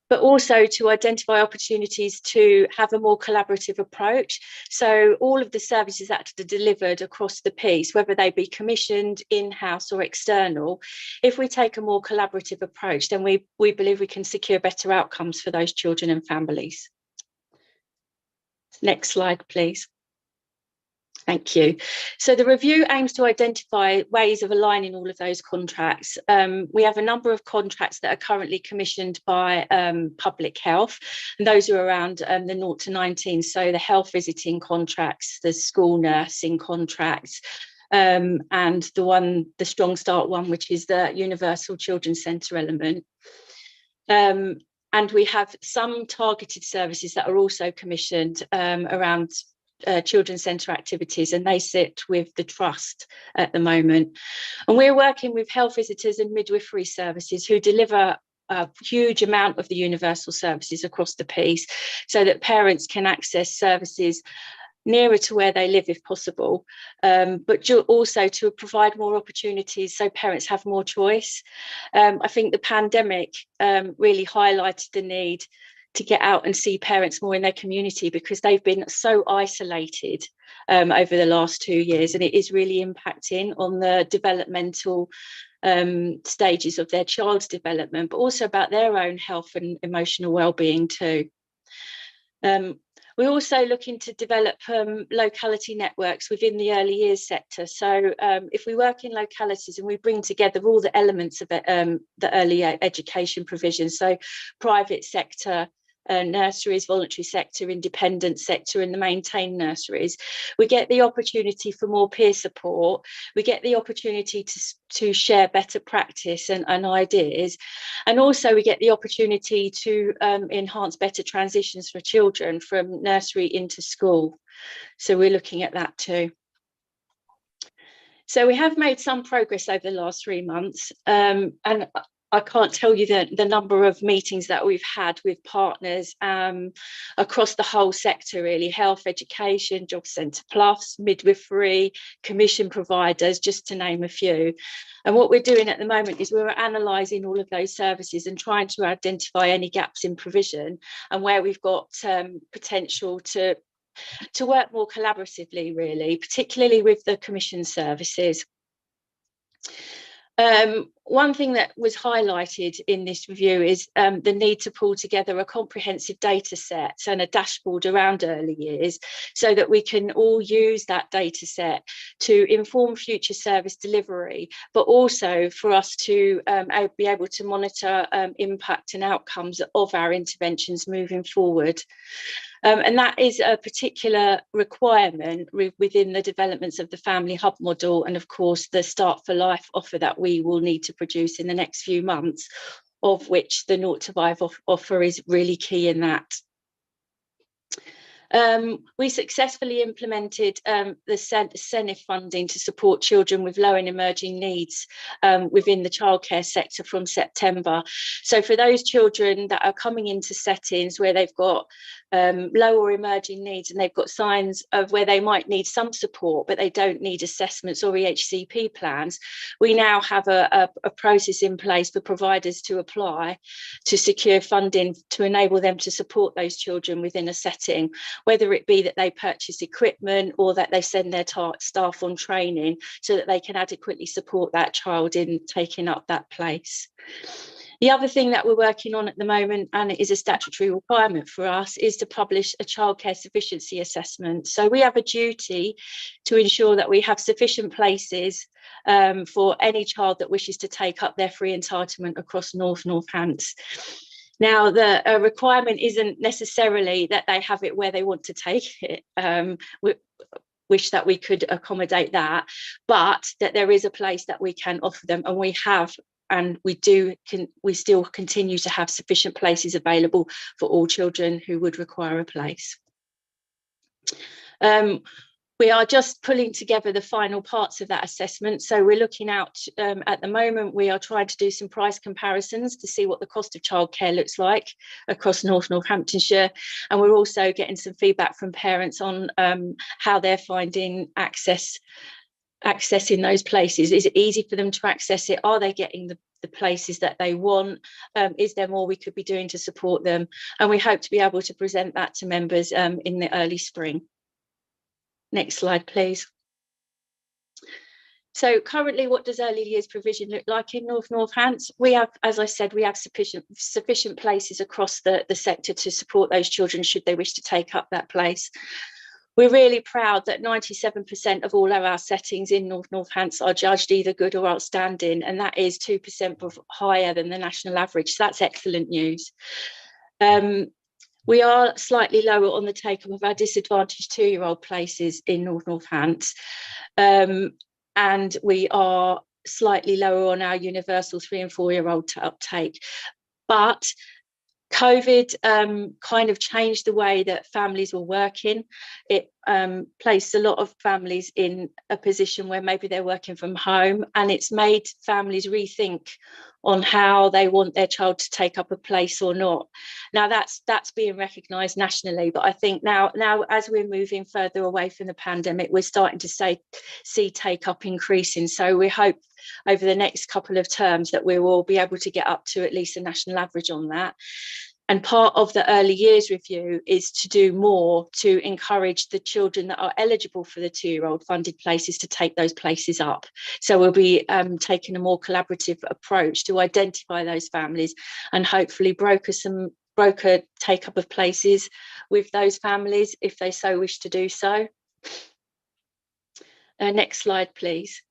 Speaker 10: but also to identify opportunities to have a more collaborative approach. So all of the services that are delivered across the piece, whether they be commissioned, in-house or external, if we take a more collaborative approach, then we believe we can secure better outcomes for those children and families. Next slide, please. Thank you. So the review aims to identify ways of aligning all of those contracts. We have a number of contracts that are currently commissioned by public health, and those are around the 0 to 19. So the health visiting contracts, the school nursing contracts, and the Strong Start one, which is the Universal Children's Centre element. And we have some targeted services that are also commissioned around children's centre activities, and they sit with the trust at the moment. And we're working with health visitors and midwifery services who deliver a huge amount of the universal services across the piece, so that parents can access services nearer to where they live if possible, but also to provide more opportunities so parents have more choice. I think the pandemic really highlighted the need to get out and see parents more in their community, because they've been so isolated over the last 2 years, and it is really impacting on the developmental stages of their child's development, but also about their own health and emotional well-being too. We're also looking to develop locality networks within the early years sector. So if we work in localities and we bring together all the elements of the early education provision, so private sector, nurseries, voluntary sector, independent sector, and the maintained nurseries, we get the opportunity for more peer support. We get the opportunity to share better practice and ideas, and also we get the opportunity to enhance better transitions for children from nursery into school. So we're looking at that too. So we have made some progress over the last 3 months, and I can't tell you the number of meetings that we've had with partners across the whole sector, really: health, education, Job Centre Plus, midwifery, commission providers, just to name a few. And what we're doing at the moment is we're analysing all of those services and trying to identify any gaps in provision and where we've got potential to work more collaboratively, really, particularly with the commission services. One thing that was highlighted in this review is the need to pull together a comprehensive data set and a dashboard around early years, so that we can all use that data set to inform future service delivery, but also for us to be able to monitor impact and outcomes of our interventions moving forward. And that is a particular requirement within the developments of the Family Hub model, and of course the Start for Life offer that we will need to produce in the next few months, of which the 0 to 5 offer is really key in that. We successfully implemented the CENIF funding to support children with low and emerging needs within the childcare sector from September. So for those children that are coming into settings where they've got low or emerging needs and they've got signs of where they might need some support, but they don't need assessments or EHCP plans, we now have a process in place for providers to apply to secure funding to enable them to support those children within a setting, whether it be that they purchase equipment or that they send their staff on training so that they can adequately support that child in taking up that place. The other thing that we're working on at the moment, and it is a statutory requirement for us, is to publish a childcare sufficiency assessment. So we have a duty to ensure that we have sufficient places for any child that wishes to take up their free entitlement across North Hants. Now, the requirement isn't necessarily that they have it where they want to take it. We wish that we could accommodate that, but that there is a place that we can offer them, and we have. And we still continue to have sufficient places available for all children who would require a place. We are just pulling together the final parts of that assessment. So we're looking out at the moment, we are trying to do some price comparisons to see what the cost of childcare looks like across Northamptonshire. And we're also getting some feedback from parents on how they're finding accessing those places. Is it easy for them to access it? Are they getting the places that they want? Is there more we could be doing to support them? And we hope to be able to present that to members in the early spring. Next slide, please. So currently, what does early years provision look like in North Hants? We have, as I said, we have sufficient places across the sector to support those children should they wish to take up that place. We're really proud that 97% of all of our settings in North Hants are judged either good or outstanding, and that is 2% higher than the national average. So that's excellent news. We are slightly lower on the take-up of our disadvantaged 2-year-old places in North Hants, and we are slightly lower on our universal 3- and 4-year-old uptake. But COVID kind of changed the way that families were working. It placed a lot of families in a position where maybe they're working from home, and it's made families rethink on how they want their child to take up a place or not. Now that's being recognised nationally, but I think now as we're moving further away from the pandemic, we're starting to see take up increasing. So we hope over the next couple of terms that we will be able to get up to at least a national average on that. And part of the early years review is to do more to encourage the children that are eligible for the 2-year-old funded places to take those places up. So we'll be taking a more collaborative approach to identify those families and hopefully broker take up of places with those families if they so wish to do so. Next slide, please.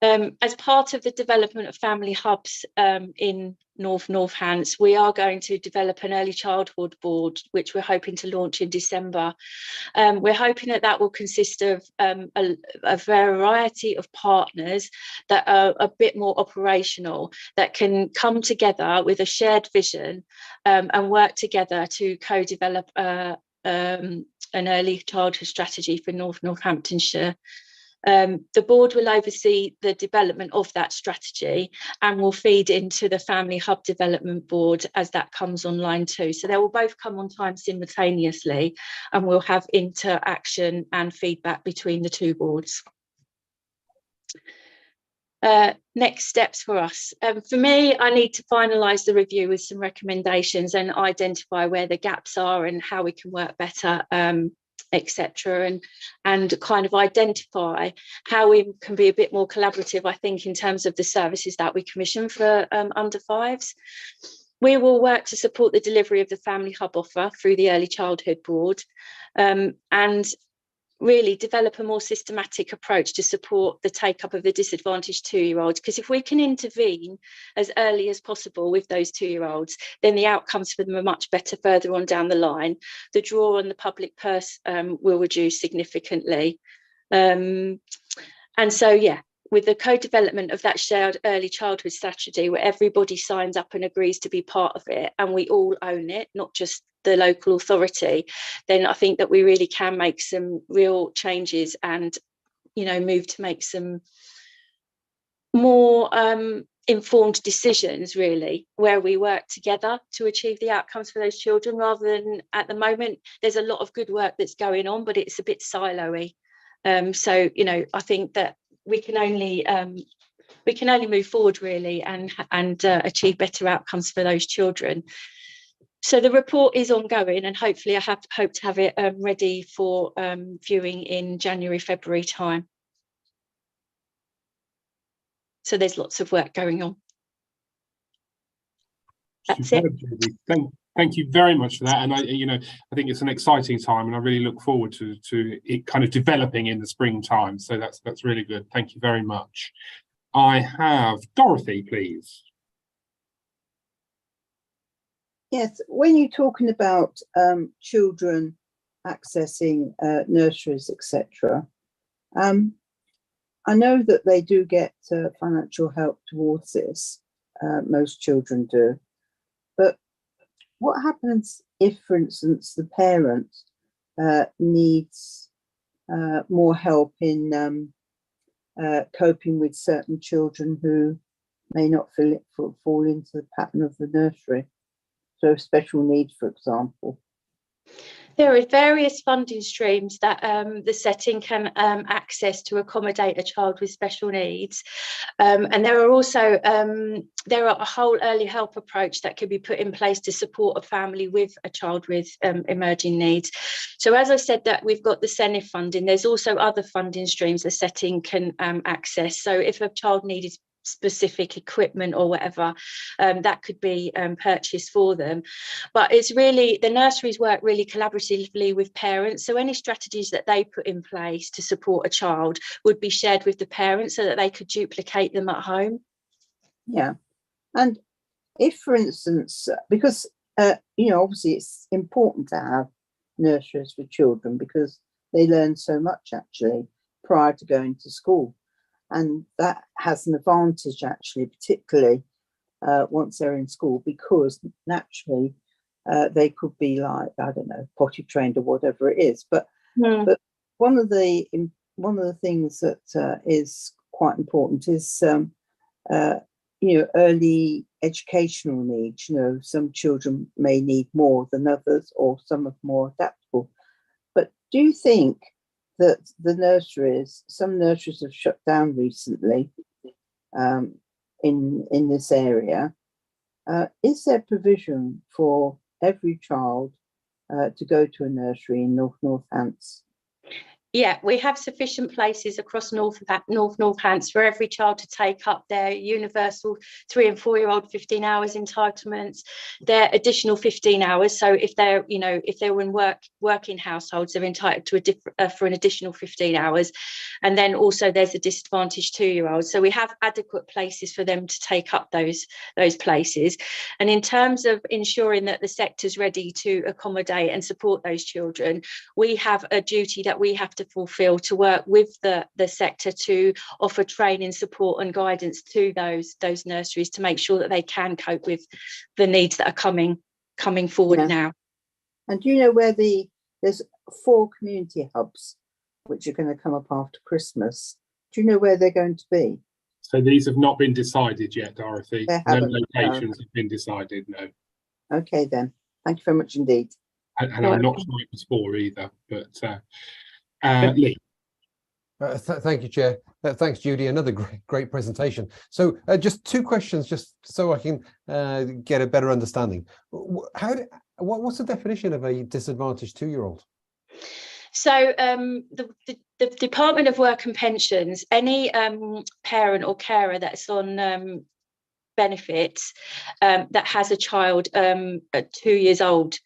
Speaker 10: As part of the development of family hubs in North Hants, we are going to develop an early childhood board, which we're hoping to launch in December. We're hoping that will consist of a variety of partners that are a bit more operational, that can come together with a shared vision and work together to co-develop an early childhood strategy for Northamptonshire. The board will oversee the development of that strategy and will feed into the Family Hub Development Board as that comes online too. So they will both come on time simultaneously, and we'll have interaction and feedback between the two boards. Next steps for us. For me, I need to finalise the review with some recommendations and identify where the gaps are and how we can work better, etc., and kind of identify how we can be a bit more collaborative, I think, in terms of the services that we commission for under 5s. We will work to support the delivery of the Family Hub offer through the Early Childhood Board, and really develop a more systematic approach to support the take-up of the disadvantaged 2-year-olds, because if we can intervene as early as possible with those 2-year-olds, then the outcomes for them are much better further on down the line. The draw on the public purse will reduce significantly. And so, yeah, with the co-development of that shared early childhood strategy where everybody signs up and agrees to be part of it and we all own it, not just the local authority, then I think that we really can make some real changes and, you know, move to make some more informed decisions, really, where we work together to achieve the outcomes for those children, rather than at the moment there's a lot of good work that's going on, but it's a bit silo-y. So, you know, I think that we can only move forward, really, and achieve better outcomes for those children. So the report is ongoing, and hopefully I hope to have it ready for viewing in January, February time. So there's lots of work going on. That's it.
Speaker 2: Thank you very much for that. And I think it's an exciting time, and I really look forward to it kind of developing in the springtime. So that's really good. Thank you very much. I have Dorothy, please.
Speaker 4: Yes, when you're talking about children accessing nurseries, etc., I know that they do get financial help towards this. Most children do. But what happens if, for instance, the parent needs more help in coping with certain children who may not fall into the pattern of the nursery? So special needs, for example.
Speaker 10: There are various funding streams that the setting can access to accommodate a child with special needs. And there are also a whole early help approach that could be put in place to support a family with a child with emerging needs. So as I said, that we've got the CENIF funding, there's also other funding streams the setting can access. So if a child needed specific equipment or whatever, that could be purchased for them. But it's really, the nurseries work really collaboratively with parents, so any strategies that they put in place to support a child would be shared with the parents so that they could duplicate them at home.
Speaker 4: Yeah. And if, for instance, because obviously it's important to have nurseries for children because they learn so much actually prior to going to school. And that has an advantage, actually, particularly once they're in school, because naturally they could be like, I don't know, potty trained or whatever it is. But one of the things that is quite important is early educational needs. Some children may need more than others, or some are more adaptable. But do you think that some nurseries have shut down recently in this area? Is there provision for every child to go to a nursery in Northants?
Speaker 10: Yeah, we have sufficient places across Northants for every child to take up their universal 3 and 4 year old 15 hours entitlements, their additional 15 hours. So if they're in working households, they're entitled to for an additional 15 hours. And then also there's a disadvantaged 2-year-old. So we have adequate places for them to take up those places. And in terms of ensuring that the sector's ready to accommodate and support those children, we have a duty that we have to fulfill to work with the sector to offer training, support and guidance to those nurseries to make sure that they can cope with the needs that are coming forward now.
Speaker 4: And do you know where there's 4 community hubs which are going to come up after Christmas? Do you know where they're going to be?
Speaker 2: So these have not been decided yet, Dorothy.
Speaker 4: They
Speaker 2: no
Speaker 4: haven't,
Speaker 2: locations have been decided, no.
Speaker 4: Okay then, thank you very much indeed.
Speaker 2: And I'm not sure it was 4 either, but Lee.
Speaker 1: Thank you, Chair. Thanks, Judy. Another great presentation. So just 2 questions, just so I can get a better understanding. What's the definition of a disadvantaged 2-year-old?
Speaker 10: So the Department of Work and Pensions, any parent or carer that's on benefits that has a child at 2 years old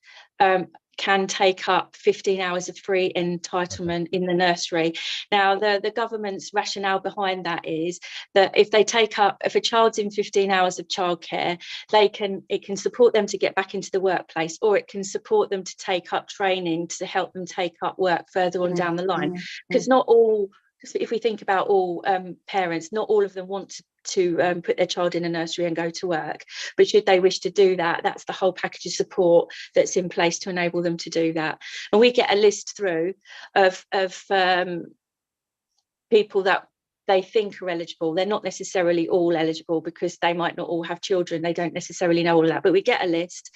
Speaker 10: can take up 15 hours of free entitlement in the nursery. Now, the government's rationale behind that is that if a child's in 15 hours of childcare, it can support them to get back into the workplace, or it can support them to take up training to help them take up work further on down the line. Because not all if we think about all parents, not all of them want to put their child in a nursery and go to work, but should they wish to do that, that's the whole package of support that's in place to enable them to do that. And we get a list through of people that they think are eligible. They're not necessarily all eligible because they might not all have children. They don't necessarily know all of that, but we get a list,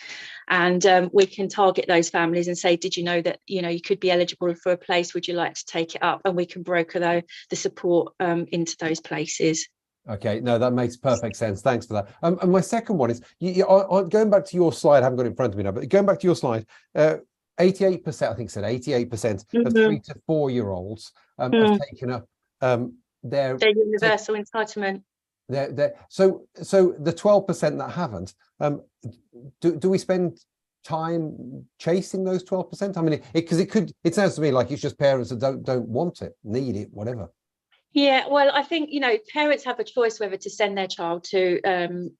Speaker 10: and we can target those families and say, did you know that, you know, you could be eligible for a place? Would you like to take it up? And we can broker the support into those places.
Speaker 1: Okay, no, that makes perfect sense. Thanks for that. And my second one is, going back to your slide, I haven't got it in front of me now, but going back to your slide, 88%, I think it said 88% of 3 to 4 year olds have taken up their
Speaker 10: universal entitlement.
Speaker 1: So the 12% that haven't, do we spend time chasing those 12%? I mean, because it sounds to me like it's just parents that don't want it, need it, whatever.
Speaker 10: Yeah, well, I think, you know, parents have a choice whether to send their child to,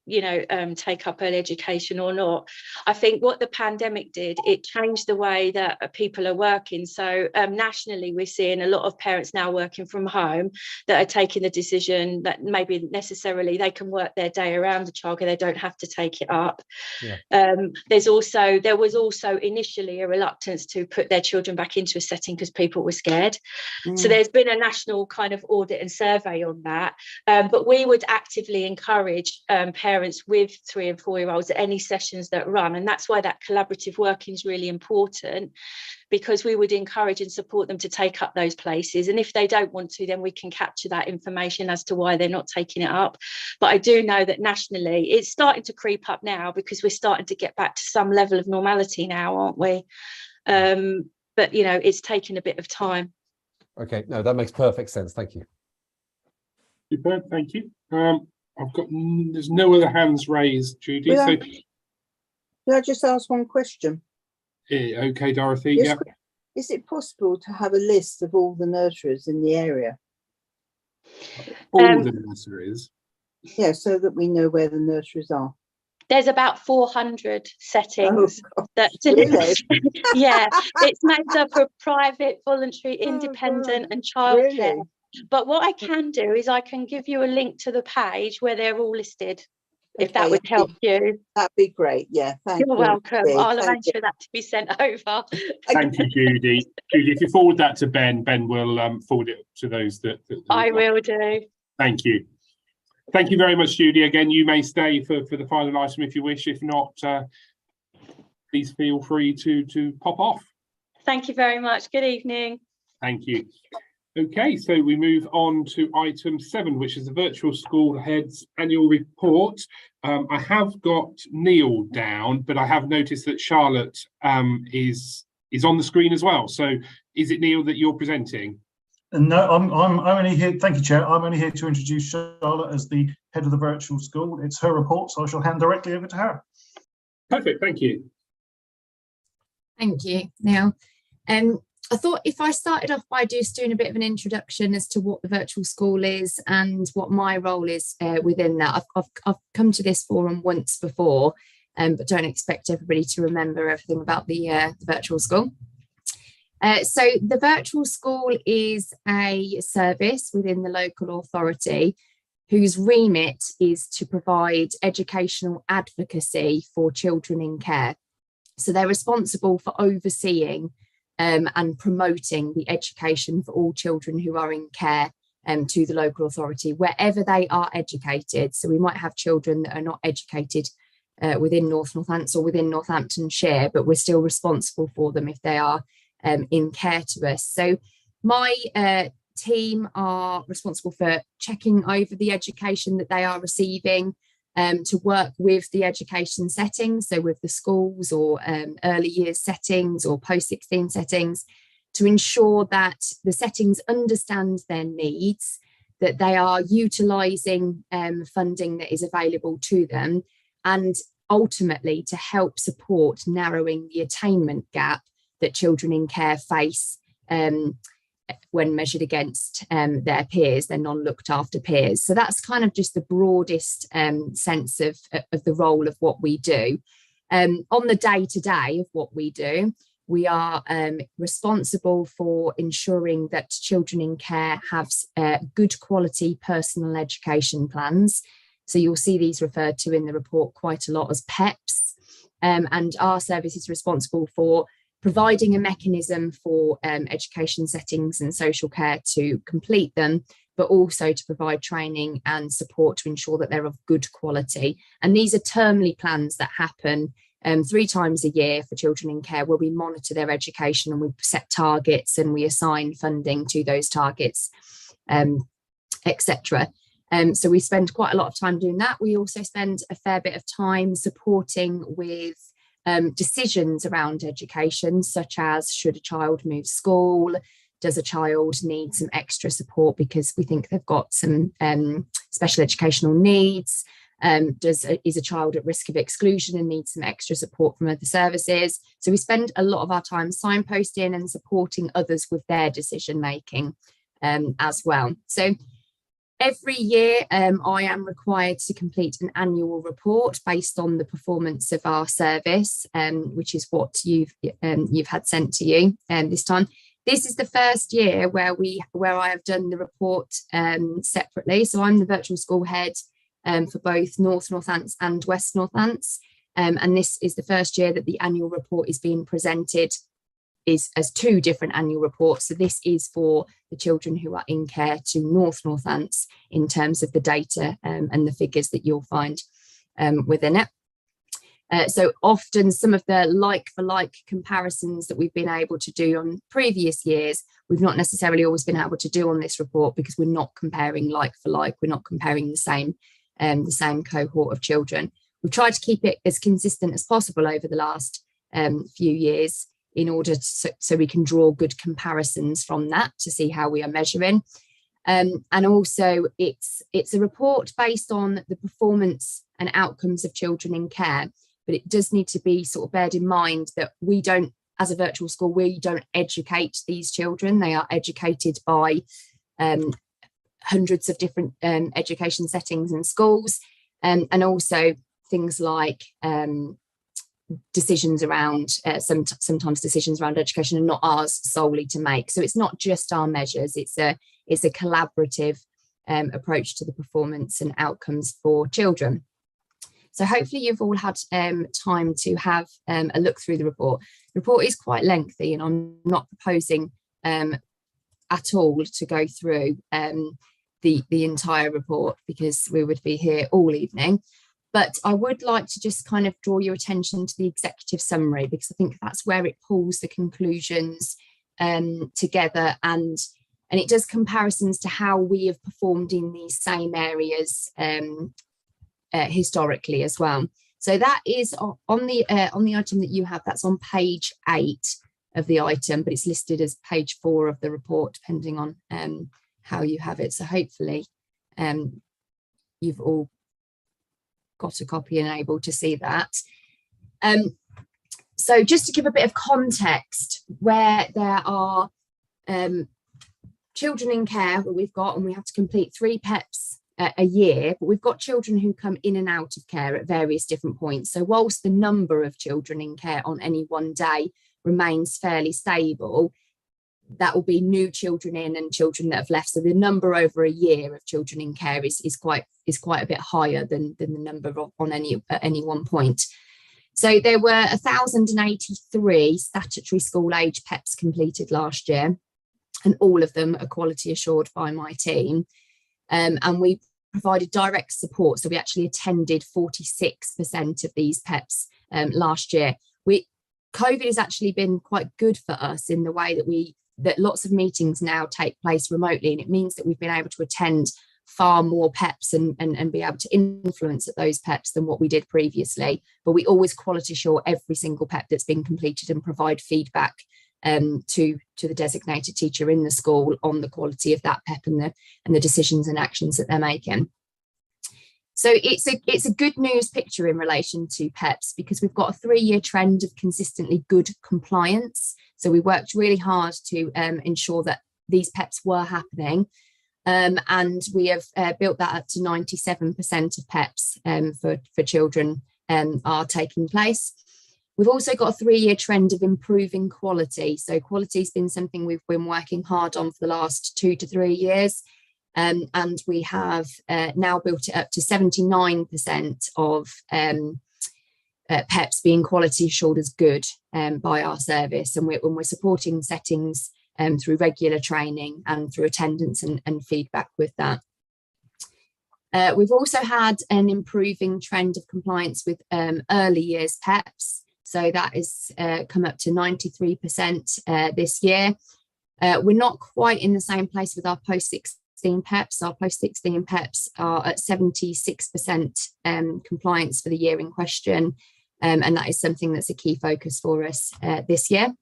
Speaker 10: take up early education or not. I think what the pandemic did, it changed the way that people are working. So nationally, we're seeing a lot of parents now working from home that are taking the decision that maybe necessarily they can work their day around the childcare. They don't have to take it up. Yeah. There was also initially a reluctance to put their children back into a setting because people were scared. So there's been a national kind of audit and survey on that, but we would actively encourage parents with 3 and 4 year olds at any sessions that run, and that's why that collaborative working is really important, because we would encourage and support them to take up those places, and if they don't want to, then we can capture that information as to why they're not taking it up. But I do know that nationally it's starting to creep up now, because we're starting to get back to some level of normality now, aren't we? But you know, it's taken a bit of time.
Speaker 1: Okay, no, that makes perfect sense. Thank you.
Speaker 2: Superb, thank you. There's no other hands raised, Judy.
Speaker 4: Can I just ask one question?
Speaker 2: Okay, Dorothy.
Speaker 4: Yes, yeah. Is it possible to have a list of all the nurseries in the area?
Speaker 2: All the nurseries?
Speaker 10: Yeah,
Speaker 4: so that we know where the nurseries are.
Speaker 10: There's about 400 settings.
Speaker 4: Really?
Speaker 10: Yeah, it's made up of private, voluntary, independent and childcare. Really? But what I can do is I can give you a link to the page where they're all listed, if that would help you.
Speaker 4: That'd be great. Yeah, thank you.
Speaker 10: You're welcome. I'll arrange for that to be sent over.
Speaker 2: Thank you, Judy. Judy, if you forward that to Ben, Ben will forward it to those that
Speaker 10: I will do.
Speaker 2: Thank you. Thank you very much, Judy. Again, you may stay for the final item if you wish. If not, please feel free to pop off.
Speaker 10: Thank you very much. Good evening.
Speaker 2: Thank you. Okay, so we move on to item 7, which is the Virtual School Heads Annual Report. I have got Neil down, but I have noticed that Charlotte is on the screen as well. So is it Neil that you're presenting?
Speaker 7: No, I'm only here. Thank you, Chair. I'm only here to introduce Charlotte as the head of the virtual school. It's her report, so I shall hand directly over to her.
Speaker 2: Perfect. Thank you.
Speaker 11: Thank you, Neil. I thought if I started off by just doing a bit of an introduction as to what the virtual school is and what my role is within that. I've come to this forum once before, but don't expect everybody to remember everything about the virtual school. So the virtual school is a service within the local authority whose remit is to provide educational advocacy for children in care. So they're responsible for overseeing and promoting the education for all children who are in care to the local authority, wherever they are educated. So we might have children that are not educated within Northampton or within Northamptonshire, but we're still responsible for them if they are in care to us. So my team are responsible for checking over the education that they are receiving, to work with the education settings, so with the schools or early years settings or post-16 settings, to ensure that the settings understand their needs, that they are utilising funding that is available to them, and ultimately to help support narrowing the attainment gap that children in care face when measured against their peers, their non-looked after peers. So that's kind of just the broadest sense of the role of what we do. On the day-to-day of what we do, We are responsible for ensuring that children in care have good quality personal education plans. So you'll see these referred to in the report quite a lot as PEPs. And our service is responsible for providing a mechanism for education settings and social care to complete them, but also to provide training and support to ensure that they're of good quality. And these are termly plans that happen 3 times a year for children in care, where we monitor their education and we set targets and we assign funding to those targets, etc. So we spend quite a lot of time doing that. We also spend a fair bit of time supporting with decisions around education, such as should a child move school? Does a child need some extra support because we think they've got some special educational needs? Is a child at risk of exclusion and needs some extra support from other services? So we spend a lot of our time signposting and supporting others with their decision making as well. So every year, I am required to complete an annual report based on the performance of our service, which is what you've had sent to you this time. This is the first year where I have done the report separately. So I'm the virtual school head for both North Northants and West Northants, and this is the first year that the annual report is being presented as 2 different annual reports. So this is for the children who are in care to North Northants in terms of the data and the figures that you'll find within it. So often some of the like-for-like comparisons that we've been able to do on previous years, we've not necessarily always been able to do on this report because we're not comparing like-for-like, we're not comparing the same cohort of children. We've tried to keep it as consistent as possible over the last few years in order to, so we can draw good comparisons from that to see how we are measuring. And also it's a report based on the performance and outcomes of children in care, but it does need to be sort of bared in mind that we don't, as a virtual school, we don't educate these children. They are educated by hundreds of different education settings and schools, and also things like decisions around sometimes decisions around education are not ours solely to make. So it's not just our measures, it's a collaborative approach to the performance and outcomes for children. So hopefully you've all had time to have a look through the report. The report is quite lengthy, and I'm not proposing at all to go through the entire report because we would be here all evening. But I would like to just kind of draw your attention to the executive summary, because I think that's where it pulls the conclusions together, and it does comparisons to how we have performed in these same areas historically as well. So that is on the item that you have. That's on page 8 of the item, but it's listed as page 4 of the report, depending on how you have it. So hopefully you've all got a copy and able to see that. So just to give a bit of context, where there are children in care that we've got, and we have to complete 3 PEPs a year, but we've got children who come in and out of care at various different points. So whilst the number of children in care on any one day remains fairly stable, that will be new children in and children that have left. So the number over a year of children in care is quite a bit higher than the number on at any one point. So there were 1,083 statutory school age PEPs completed last year, and all of them are quality assured by my team. And we provided direct support. So we actually attended 46% of these PEPs last year. COVID has actually been quite good for us in the way that lots of meetings now take place remotely, and it means that we've been able to attend far more PEPs and be able to influence at those PEPs than what we did previously. But we always quality assure every single PEP that's been completed and provide feedback to the designated teacher in the school on the quality of that PEP and the decisions and actions that they're making. So it's a good news picture in relation to PEPs, because we've got a 3-year trend of consistently good compliance. So we worked really hard to ensure that these PEPs were happening, and we have built that up to 97% of PEPs for children are taking place. We've also got a 3-year trend of improving quality. So quality has been something we've been working hard on for the last 2 to 3 years. And we have now built it up to 79% of PEPs being quality assured as good by our service. And we're supporting settings through regular training and through attendance and feedback with that. We've also had an improving trend of compliance with early years PEPs. So that has come up to 93% this year. We're not quite in the same place with our post-16 PEPs. Our post-16 PEPs are at 76% compliance for the year in question. And that is something that's a key focus for us this year.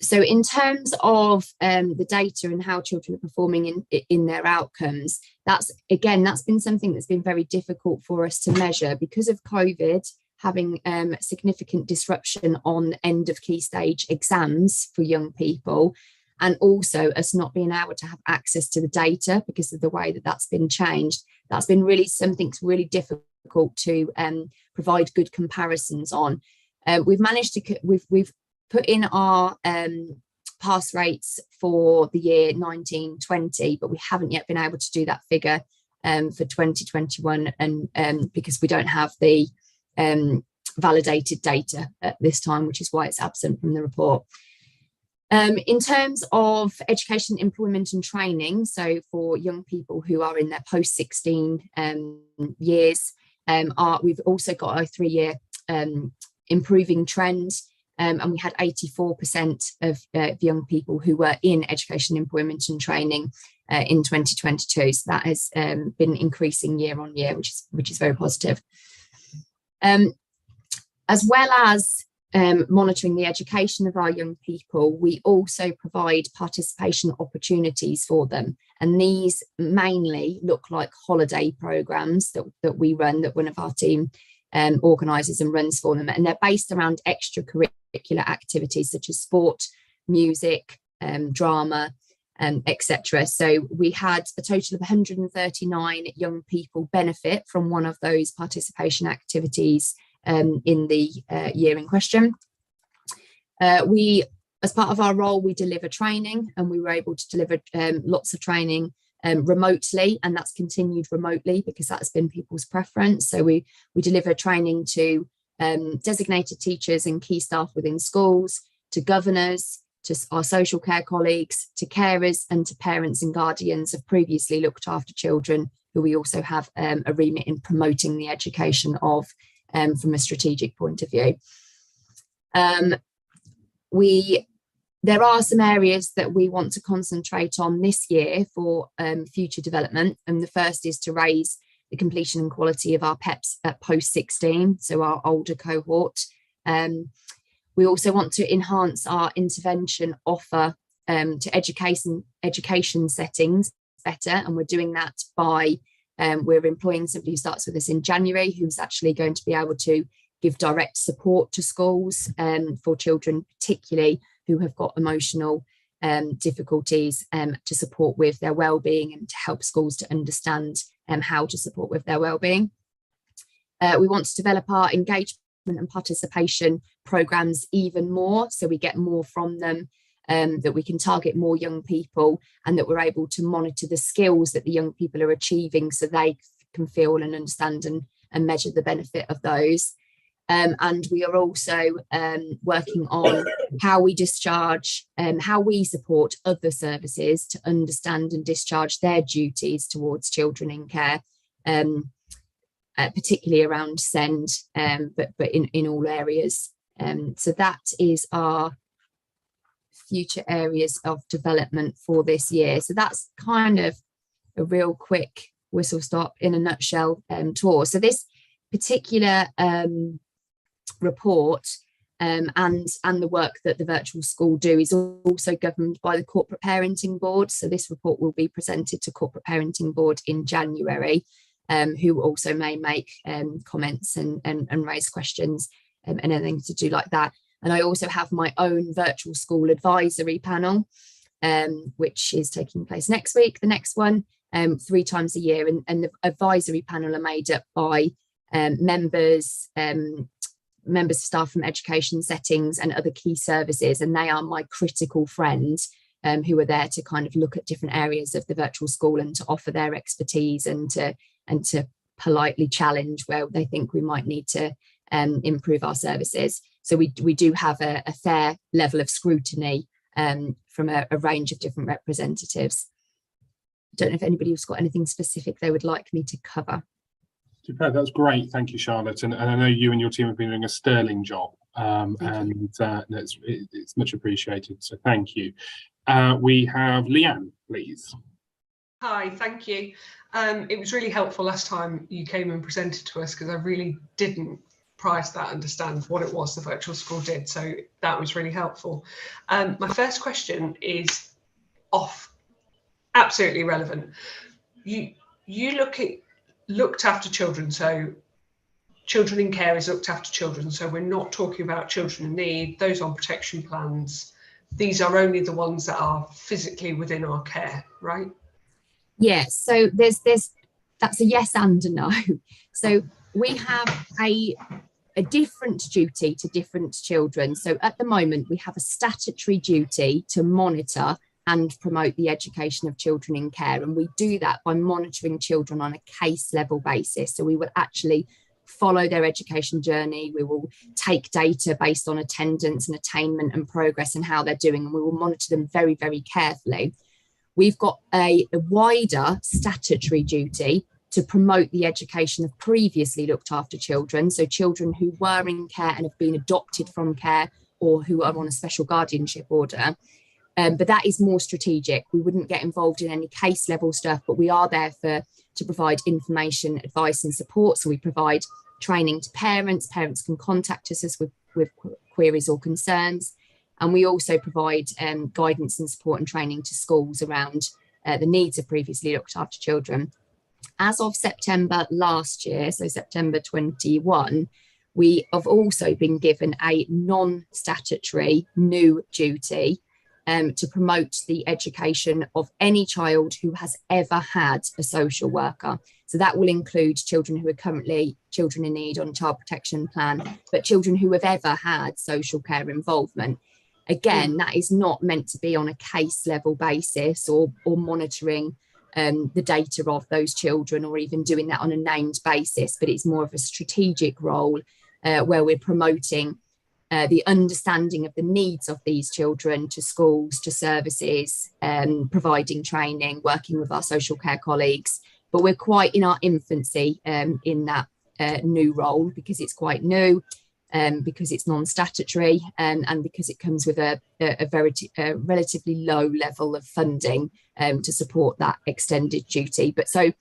Speaker 11: So in terms of the data and how children are performing in their outcomes, that's been something that's been very difficult for us to measure because of COVID having significant disruption on end of key stage exams for young people, and also us not being able to have access to the data because of the way that that's been changed. That's been really something that's really difficult to provide good comparisons on. We've managed to, we've put in our pass rates for the year 1920, but we haven't yet been able to do that figure for 2021, and because we don't have the validated data at this time, which is why it's absent from the report. In terms of education, employment and training, so for young people who are in their post-16 years, we've also got a 3-year improving trend, and we had 84% of young people who were in education, employment and training in 2022. So that has been increasing year on year, which is very positive. As well as monitoring the education of our young people, we also provide participation opportunities for them. And these mainly look like holiday programs that we run, that one of our team organises and runs for them. And they're based around extracurricular activities such as sport, music, drama, etc. So we had a total of 139 young people benefit from one of those participation activities in the year in question. As part of our role, we deliver training, and we were able to deliver lots of training remotely, and that's continued remotely because that's been people's preference. So we deliver training to designated teachers and key staff within schools, to governors, to our social care colleagues, to carers, and to parents and guardians of previously looked after children, who we also have a remit in promoting the education of from a strategic point of view. There are some areas that we want to concentrate on this year for future development, and the first is to raise the completion and quality of our PEPs at post-16, so our older cohort. We also want to enhance our intervention offer to education settings better, and we're doing that by we're employing somebody who starts with us in January, who's actually going to be able to give direct support to schools for children, particularly who have got emotional difficulties, to support with their well-being and to help schools to understand how to support with their well-being. We want to develop our engagement and participation programs even more, so we get more from them, that we can target more young people, and that we're able to monitor the skills that the young people are achieving, so they can feel and understand and measure the benefit of those. And we are also working on how we discharge and how we support other services to understand and discharge their duties towards children in care, particularly around SEND, but in all areas. So that is our future areas of development for this year. So that's kind of a real quick whistle stop in a nutshell tour. So this particular report and the work that the virtual school do is also governed by the Corporate Parenting Board. So this report will be presented to Corporate Parenting Board in January, who also may make comments and raise questions and anything to do like that. And I also have my own virtual school advisory panel, which is taking place next week, the next one, 3 times a year. And the advisory panel are made up by members, members of staff from education settings and other key services, and they are my critical friends who are there to kind of look at different areas of the virtual school and to offer their expertise and to politely challenge where they think we might need to improve our services. So we do have a fair level of scrutiny from a range of different representatives. I don't know if anybody has got anything specific they would like me to cover.
Speaker 2: Super, that's great. Thank you, Charlotte. And I know you and your team have been doing a sterling job, and it's much appreciated. So thank you. We have Leanne, please.
Speaker 6: Hi, thank you. It was really helpful last time you came and presented to us, because I really didn't prior to that understand what it was the virtual school did. So that was really helpful. My first question is absolutely relevant. You looked after children, so children in care is looked after children. So we're not talking about children in need, those on protection plans. These are only the ones that are physically within our care, right?
Speaker 11: Yeah, so that's a yes and a no. So we have a different duty to different children. So at the moment, we have a statutory duty to monitor and promote the education of children in care. And we do that by monitoring children on a case level basis. So we will actually follow their education journey. We will take data based on attendance and attainment and progress and how they're doing, and we will monitor them very, very carefully. We've got a wider statutory duty to promote the education of previously looked after children. So children who were in care and have been adopted from care or who are on a special guardianship order. But that is more strategic. We wouldn't get involved in any case level stuff, but we are there to provide information, advice and support. So we provide training to parents. Parents can contact us with queries or concerns. And we also provide guidance and support and training to schools around the needs of previously looked after children. As of September last year, so September 21, we have also been given a non-statutory new duty to promote the education of any child who has ever had a social worker. So that will include children who are currently children in need on a child protection plan, but children who have ever had social care involvement. Again, that is not meant to be on a case level basis or monitoring the data of those children or even doing that on a named basis, but it's more of a strategic role where we're promoting the understanding of the needs of these children to schools, to services, providing training, working with our social care colleagues. But we're quite in our infancy in that new role, because it's quite new, because it's non-statutory, and because it comes with a relatively low level of funding to support that extended duty. But so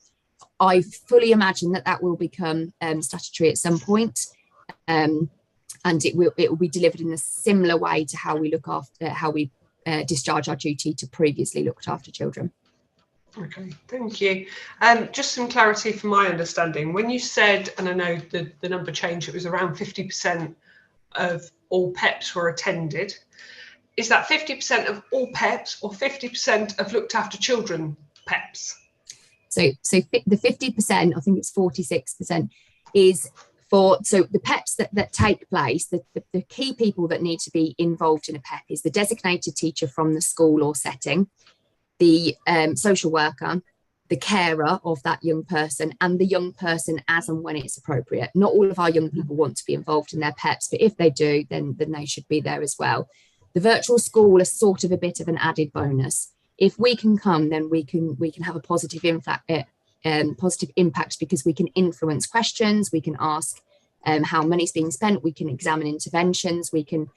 Speaker 11: I fully imagine that will become statutory at some point. And it will be delivered in a similar way to how we look after, how we discharge our duty to previously looked after children.
Speaker 6: Okay, thank you. Just some clarity from my understanding. When you said, and I know the number changed, it was around 50% of all PEPs were attended. Is that 50% of all PEPs or 50% of looked after children PEPs?
Speaker 11: So the 50%, I think it's 46%, is for, so the PEPs that take place, the key people that need to be involved in a PEP is the designated teacher from the school or setting, the social worker, the carer of that young person, and the young person as and when it's appropriate. Not all of our young people want to be involved in their PEPs, but if they do, then they should be there as well. The virtual school is sort of a bit of an added bonus. If we can come, then we can have a positive impact, because we can influence questions, we can ask how money's being spent, we can examine interventions, we can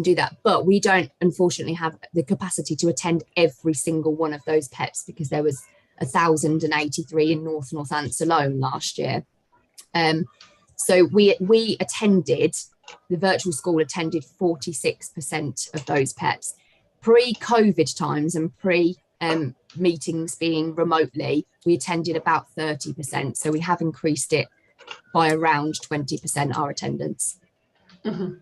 Speaker 11: do that. But we don't, unfortunately, have the capacity to attend every single one of those PEPs, because there was 1,083 in North Northants alone last year. So we attended, the virtual school attended 46% of those PEPs. Pre-COVID times and meetings being remotely, we attended about 30%. So we have increased it by around 20%, our attendance.
Speaker 6: Mm-hmm.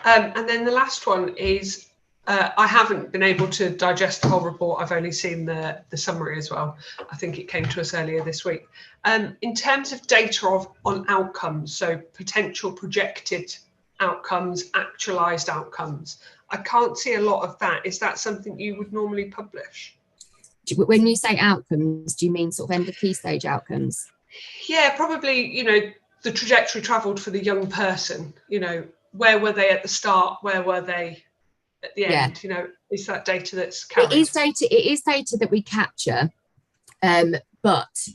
Speaker 6: And then the last one is, I haven't been able to digest the whole report. I've only seen the summary as well. I think it came to us earlier this week. In terms of data on outcomes, so potential projected outcomes, actualised outcomes, I can't see a lot of that. Is that something you would normally publish?
Speaker 11: When you say outcomes, do you mean sort of end of key stage outcomes?
Speaker 6: Yeah, probably, you know, the trajectory travelled for the young person, you know, where were they at the start? Where were they at the end? You know, is that data that's carried?
Speaker 11: It is data that we capture, but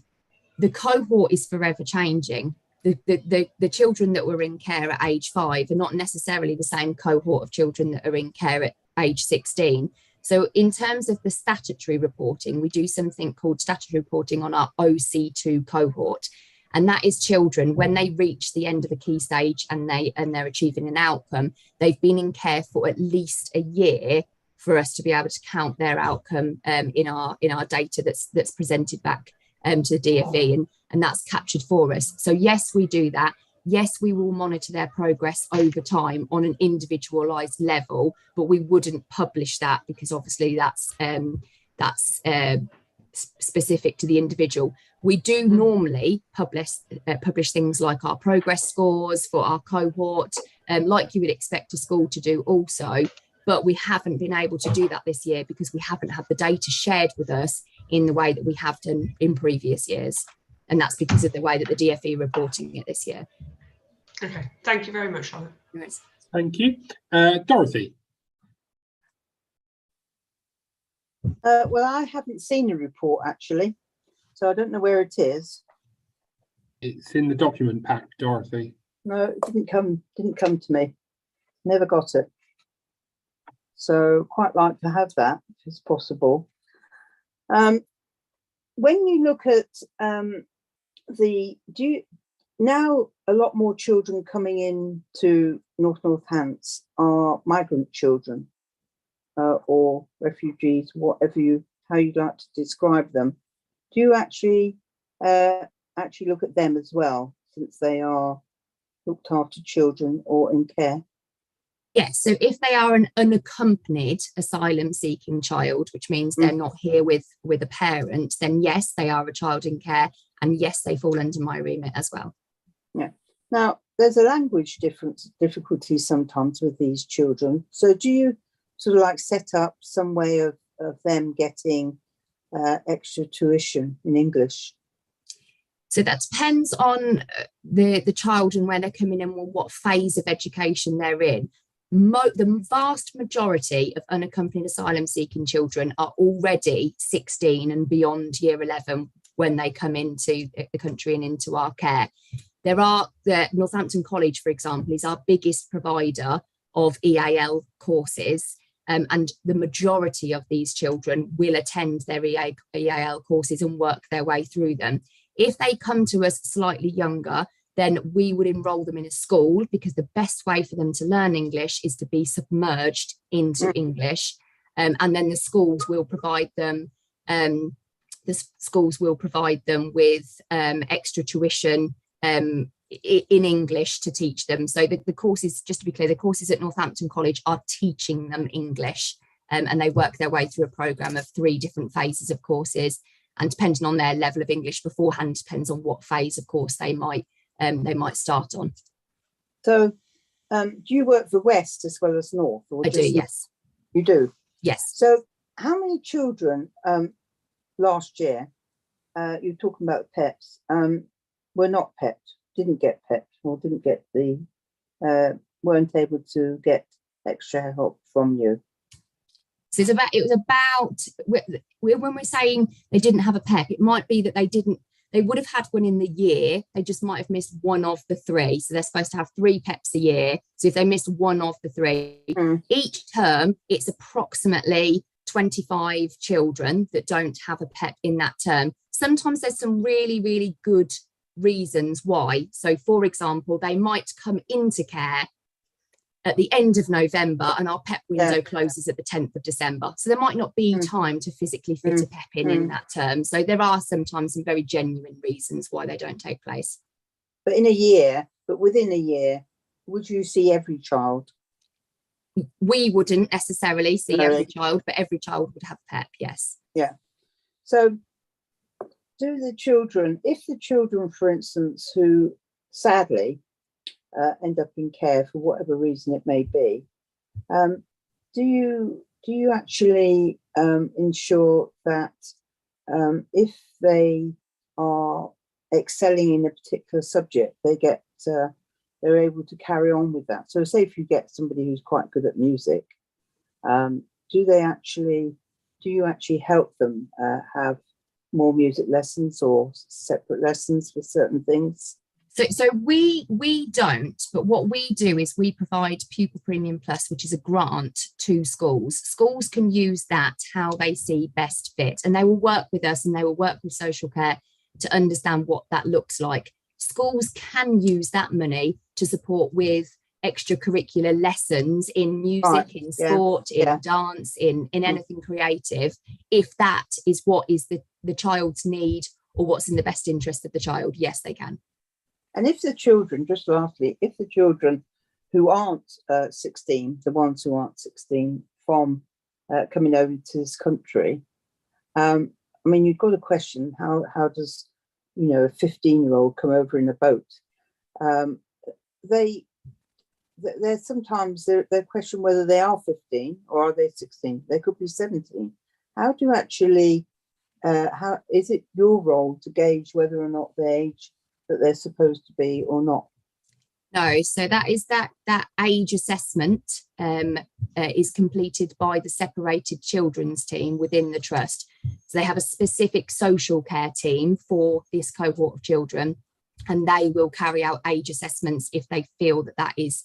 Speaker 11: the cohort is forever changing. The children that were in care at age 5 are not necessarily the same cohort of children that are in care at age 16. So in terms of the statutory reporting, we do something called statutory reporting on our OC2 cohort. And that is children, when they reach the end of the key stage and they're achieving an outcome, they've been in care for at least a year for us to be able to count their outcome in our data that's presented back to the DFE, and that's captured for us. So yes, we do that. Yes, we will monitor their progress over time on an individualized level, but we wouldn't publish that because obviously that's specific to the individual. We do normally publish things like our progress scores for our cohort, like you would expect a school to do also, but we haven't been able to do that this year because we haven't had the data shared with us in the way that we have done in previous years. And that's because of the way that the DFE reporting it this year.
Speaker 6: Okay, thank you very much, Charlotte.
Speaker 11: Yes.
Speaker 2: Thank you. Dorothy.
Speaker 4: Well, I haven't seen a report actually, so I don't know where it is.
Speaker 2: It's in the document pack, Dorothy.
Speaker 4: No, it didn't come to me. Never got it. So quite like to have that if it's possible. When you look at now a lot more children coming in to Northants are migrant children or refugees, how you'd like to describe them. Do you actually look at them as well, since they are looked after children or in care?
Speaker 11: Yes, so if they are an unaccompanied asylum seeking child, which means they're not here with a parent, then yes, they are a child in care, and yes, they fall under my remit as well.
Speaker 4: Yeah. Now, there's a language difficulty sometimes with these children. So do you sort of like set up some way of them getting extra tuition in English?
Speaker 11: So that depends on the child and where they're coming in and what phase of education they're in. The vast majority of unaccompanied asylum seeking children are already 16 and beyond year 11 when they come into the country and into our care. The Northampton College, for example, is our biggest provider of EAL courses, and the majority of these children will attend their EAL courses and work their way through them. If they come to us slightly younger, then we would enroll them in a school, because the best way for them to learn English is to be submerged into English. And then the schools will provide them with extra tuition in English to teach them. So the courses, just to be clear, the courses at Northampton College are teaching them English, and they work their way through a programme of 3 different phases of courses, and depending on their level of English beforehand, depends on what phase of course they might start on. So
Speaker 4: do you work for West as well as North? Or
Speaker 11: I do, yes.
Speaker 4: You do?
Speaker 11: Yes.
Speaker 4: So how many children last year, you're talking about PEPs, were not PEPed, didn't get PEPed, or didn't get weren't able to get extra help from you?
Speaker 11: So it was about when we're saying they didn't have a PEP, it might be that they would have had one in the year, they just might have missed one of the 3. So they're supposed to have 3 PEPs a year. So if they missed one of the 3, each term, it's approximately 25 children that don't have a PEP in that term. Sometimes there's some really, really good reasons why. So for example, they might come into care at the end of November and our PEP window closes at the 10th of December. So there might not be time to physically fit a PEP in that term. So there are sometimes some very genuine reasons why they don't take place.
Speaker 4: But within a year, would you see every child?
Speaker 11: we wouldn't necessarily see
Speaker 4: No.
Speaker 11: every child, but every child would have PEP, yes.
Speaker 4: Yeah. So do the children, if the children, for instance, who sadly end up in care for whatever reason it may be, do you actually ensure that if they are excelling in a particular subject, they're able to carry on with that? So say if you get somebody who's quite good at music, do you actually help them have more music lessons or separate lessons for certain things?
Speaker 11: So we don't, but what we do is we provide Pupil Premium Plus, which is a grant to schools. Schools can use that how they see best fit, and they will work with us and they will work with social care to understand what that looks like. Schools can use that money to support with extracurricular lessons in music, in sport, in dance, in anything creative, if that is what is the child's need or what's in the best interest of the child. Yes, they can.
Speaker 4: And if the children, just lastly, if the children who aren't 16, the ones who aren't 16 from coming over to this country, I mean, you've got to question how does, you know, a 15-year-old come over in a boat? They're sometimes they question whether they are 15 or are they 16. They could be 17. How do you actually, how is it your role to gauge whether or not the age that they're supposed to be or not?
Speaker 11: No, so that is that age assessment is completed by the separated children's team within the trust. So they have a specific social care team for this cohort of children, and they will carry out age assessments if they feel that is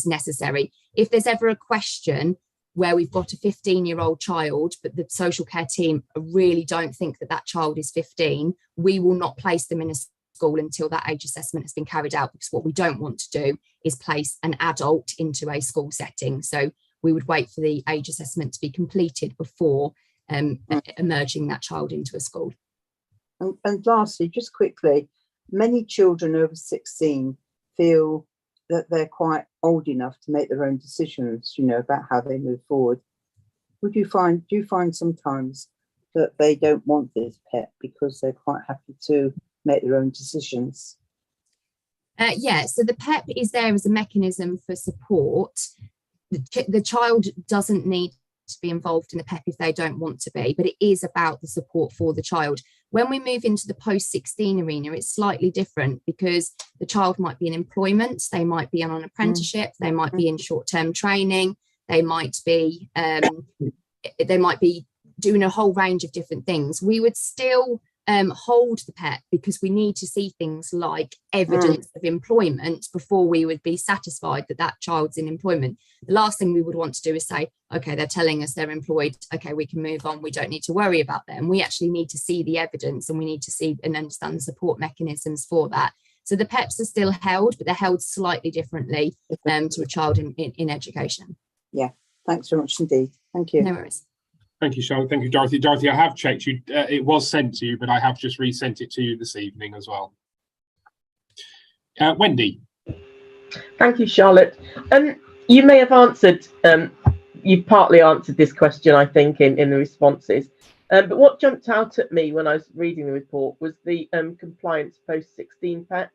Speaker 11: necessary. If there's ever a question where we've got a 15-year-old child, but the social care team really don't think that child is 15, we will not place them in a school until that age assessment has been carried out, because what we don't want to do is place an adult into a school setting. So we would wait for the age assessment to be completed before emerging that child into a school.
Speaker 4: And lastly, just quickly, many children over 16 feel that they're quite old enough to make their own decisions, you know, about how they move forward. Do you find sometimes that they don't want this PEP because they're quite happy to make their own decisions?
Speaker 11: Yeah, so the PEP is there as a mechanism for support. The child doesn't need to be involved in the PEP if they don't want to be, but it is about the support for the child. When we move into the post-16 arena, it's slightly different, because the child might be in employment, they might be on an apprenticeship, they might be in short-term training, they might be doing a whole range of different things. We would still hold the PEP because we need to see things like evidence of employment before we would be satisfied that child's in employment. The last thing we would want to do is say, okay, they're telling us they're employed, okay, we can move on, we don't need to worry about them. We actually need to see the evidence, and we need to see and understand the support mechanisms for that. So the PEPs are still held, but they're held slightly differently to a child in education.
Speaker 4: Yeah, thanks very much indeed. Thank you.
Speaker 11: No worries.
Speaker 2: Thank you, Charlotte. Thank you, Dorothy. Dorothy, I have checked you. It was sent to you, but I have just resent it to you this evening as well. Wendy.
Speaker 8: Thank you, Charlotte. You may have answered, you partly answered this question, I think, in the responses. But what jumped out at me when I was reading the report was the compliance post-16 PEPs.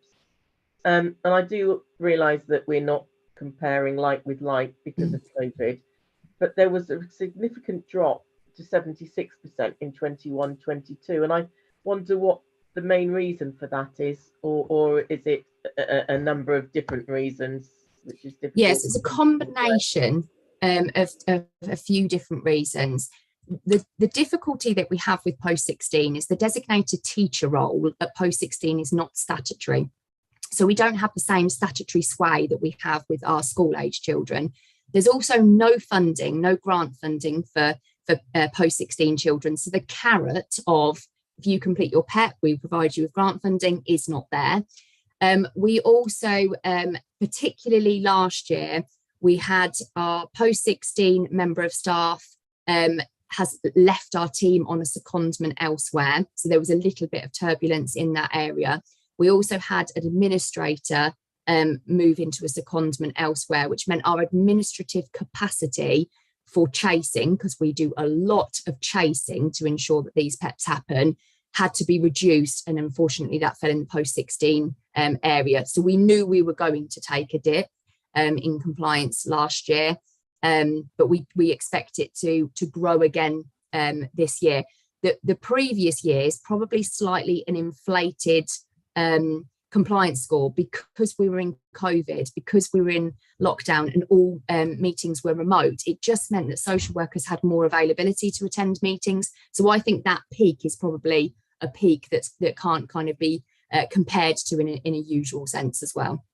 Speaker 8: And I do realise that we're not comparing like with like because of COVID, but there was a significant drop to 76% in 21-22, and I wonder what the main reason for that is, or is it a number of different reasons, which is difficult?
Speaker 11: Yes, it's a combination of a few different reasons. The difficulty that we have with post-16 is the designated teacher role at post-16 is not statutory. So we don't have the same statutory sway that we have with our school-age children. There's also no funding, no grant funding for post-16 children. So the carrot of, if you complete your PEP, we provide you with grant funding, is not there. We also, particularly last year, we had our post-16 member of staff has left our team on a secondment elsewhere. So there was a little bit of turbulence in that area. We also had an administrator move into a secondment elsewhere, which meant our administrative capacity for chasing, because we do a lot of chasing to ensure that these PEPs happen, had to be reduced. And unfortunately that fell in the post-16 area. So we knew we were going to take a dip in compliance last year, but we expect it to grow again this year. The previous years probably slightly an inflated compliance score because we were in COVID, because we were in lockdown and all meetings were remote. It just meant that social workers had more availability to attend meetings. So I think that peak is probably a peak that can't kind of be compared to in a usual sense as well.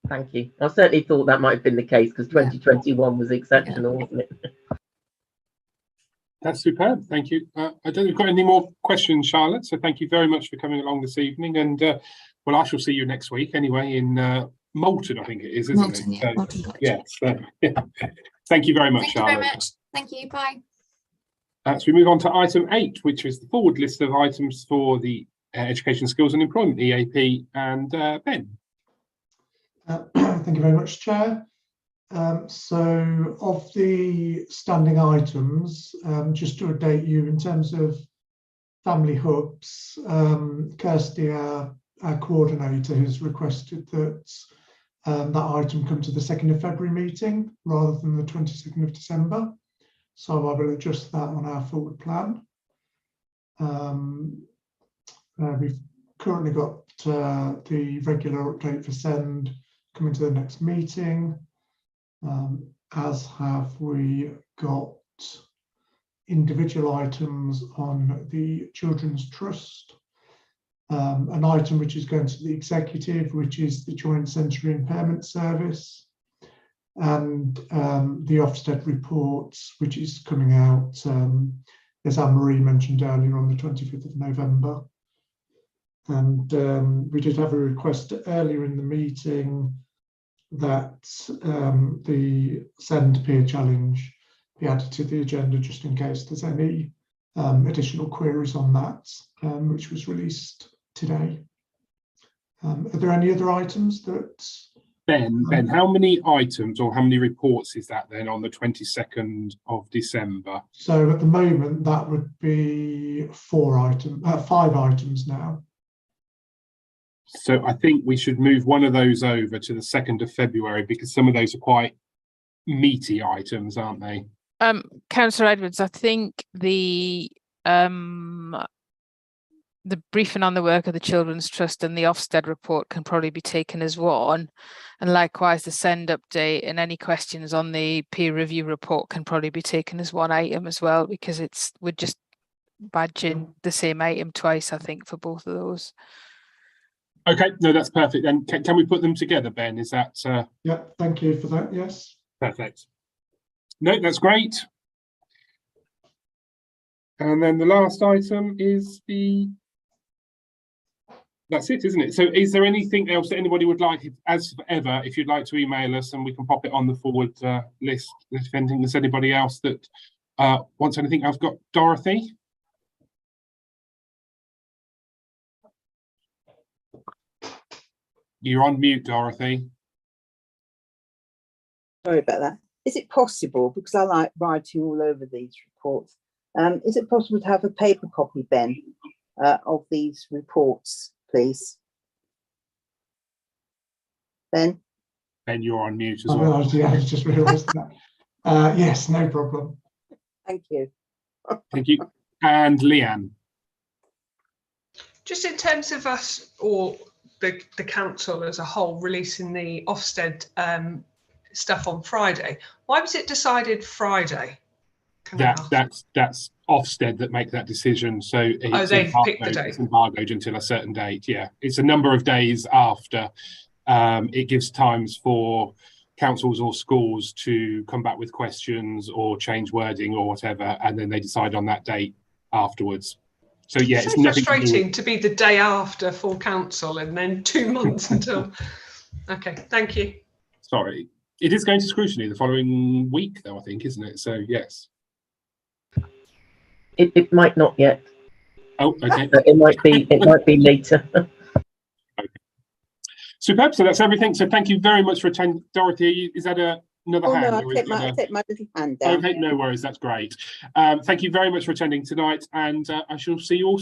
Speaker 8: Thank you. I certainly thought that might have been the case because 2021 was exceptional, wasn't it?
Speaker 2: That's superb. Thank you. I don't think we've got any more questions, Charlotte. So thank you very much for coming along this evening. And well, I shall see you next week anyway in Moulton, I think it is, isn't
Speaker 11: Moulton,
Speaker 2: it?
Speaker 11: yeah.
Speaker 2: So,
Speaker 11: Moulton College.
Speaker 2: yes. Thank you very much,
Speaker 11: Thank you
Speaker 2: Charlotte.
Speaker 11: very much. Thank you. Bye.
Speaker 2: So we move on to item 8, which is the forward list of items for the Education, Skills and Employment EAP. And Ben.
Speaker 12: Thank you very much, Chair. So of the standing items, just to update you in terms of family hubs, Kirsty, our coordinator, has requested that that item come to the 2nd of February meeting rather than the 22nd of December. So I will adjust that on our forward plan. We've currently got the regular update for SEND coming to the next meeting, as have we got individual items on the Children's Trust, an item which is going to the executive, which is the Joint Sensory Impairment Service, and the Ofsted reports, which is coming out, as Anne-Marie mentioned earlier, on the 25th of November. And we did have a request earlier in the meeting that the SEND Peer Challenge be added to the agenda, just in case there's any additional queries on that, which was released today. Are there any other items that...
Speaker 2: Ben, how many items or how many reports is that then on the 22nd of December?
Speaker 12: So at the moment, that would be 5 items now.
Speaker 2: So I think we should move one of those over to the 2nd of February because some of those are quite meaty items, aren't they?
Speaker 9: Councillor Edwards, I think the briefing on the work of the Children's Trust and the Ofsted report can probably be taken as one, and likewise the SEND update and any questions on the peer review report can probably be taken as one item as well, because we're just badging the same item twice, I think, for both of those.
Speaker 2: Okay, no, that's perfect. Then can we put them together, Ben? Is that?
Speaker 12: Yeah, thank you for that. Yes.
Speaker 2: Perfect. No, that's great. And then the last item is that's it, isn't it? So is there anything else that anybody would like, as ever, if you'd like to email us and we can pop it on the forward list, if anything, there's anybody else that wants anything? I've got Dorothy. You're on mute, Dorothy.
Speaker 4: Sorry about that. Is it possible, because I like writing all over these reports, is it possible to have a paper copy, Ben, of these reports, please? Ben?
Speaker 2: Ben, you're on mute as well.
Speaker 12: Yeah, I just realised that. Yes, no problem.
Speaker 4: Thank you.
Speaker 2: Thank you. And Leanne.
Speaker 6: Just in terms of us or the council as a whole releasing the Ofsted stuff on Friday, why was it decided Friday?
Speaker 2: That's Ofsted that make that decision. So
Speaker 6: they pick the date.
Speaker 2: It's embargoed until a certain date. Yeah, it's a number of days after. It gives times for councils or schools to come back with questions or change wording or whatever, and then they decide on that date afterwards. So yeah,
Speaker 6: it's frustrating to be the day after full council and then 2 months until. Okay, thank you.
Speaker 2: Sorry, it is going to scrutiny the following week, though, I think, isn't it? So yes.
Speaker 8: It might not yet.
Speaker 2: Oh, okay.
Speaker 8: It might be later.
Speaker 2: Okay. Superb. So that's everything. So thank you very much for attending. Dorothy, is that another
Speaker 4: Oh
Speaker 2: hand?
Speaker 4: no,
Speaker 2: or is
Speaker 4: I take my little hand down.
Speaker 2: Okay, no worries. That's great. Thank you very much for attending tonight, and I shall see you all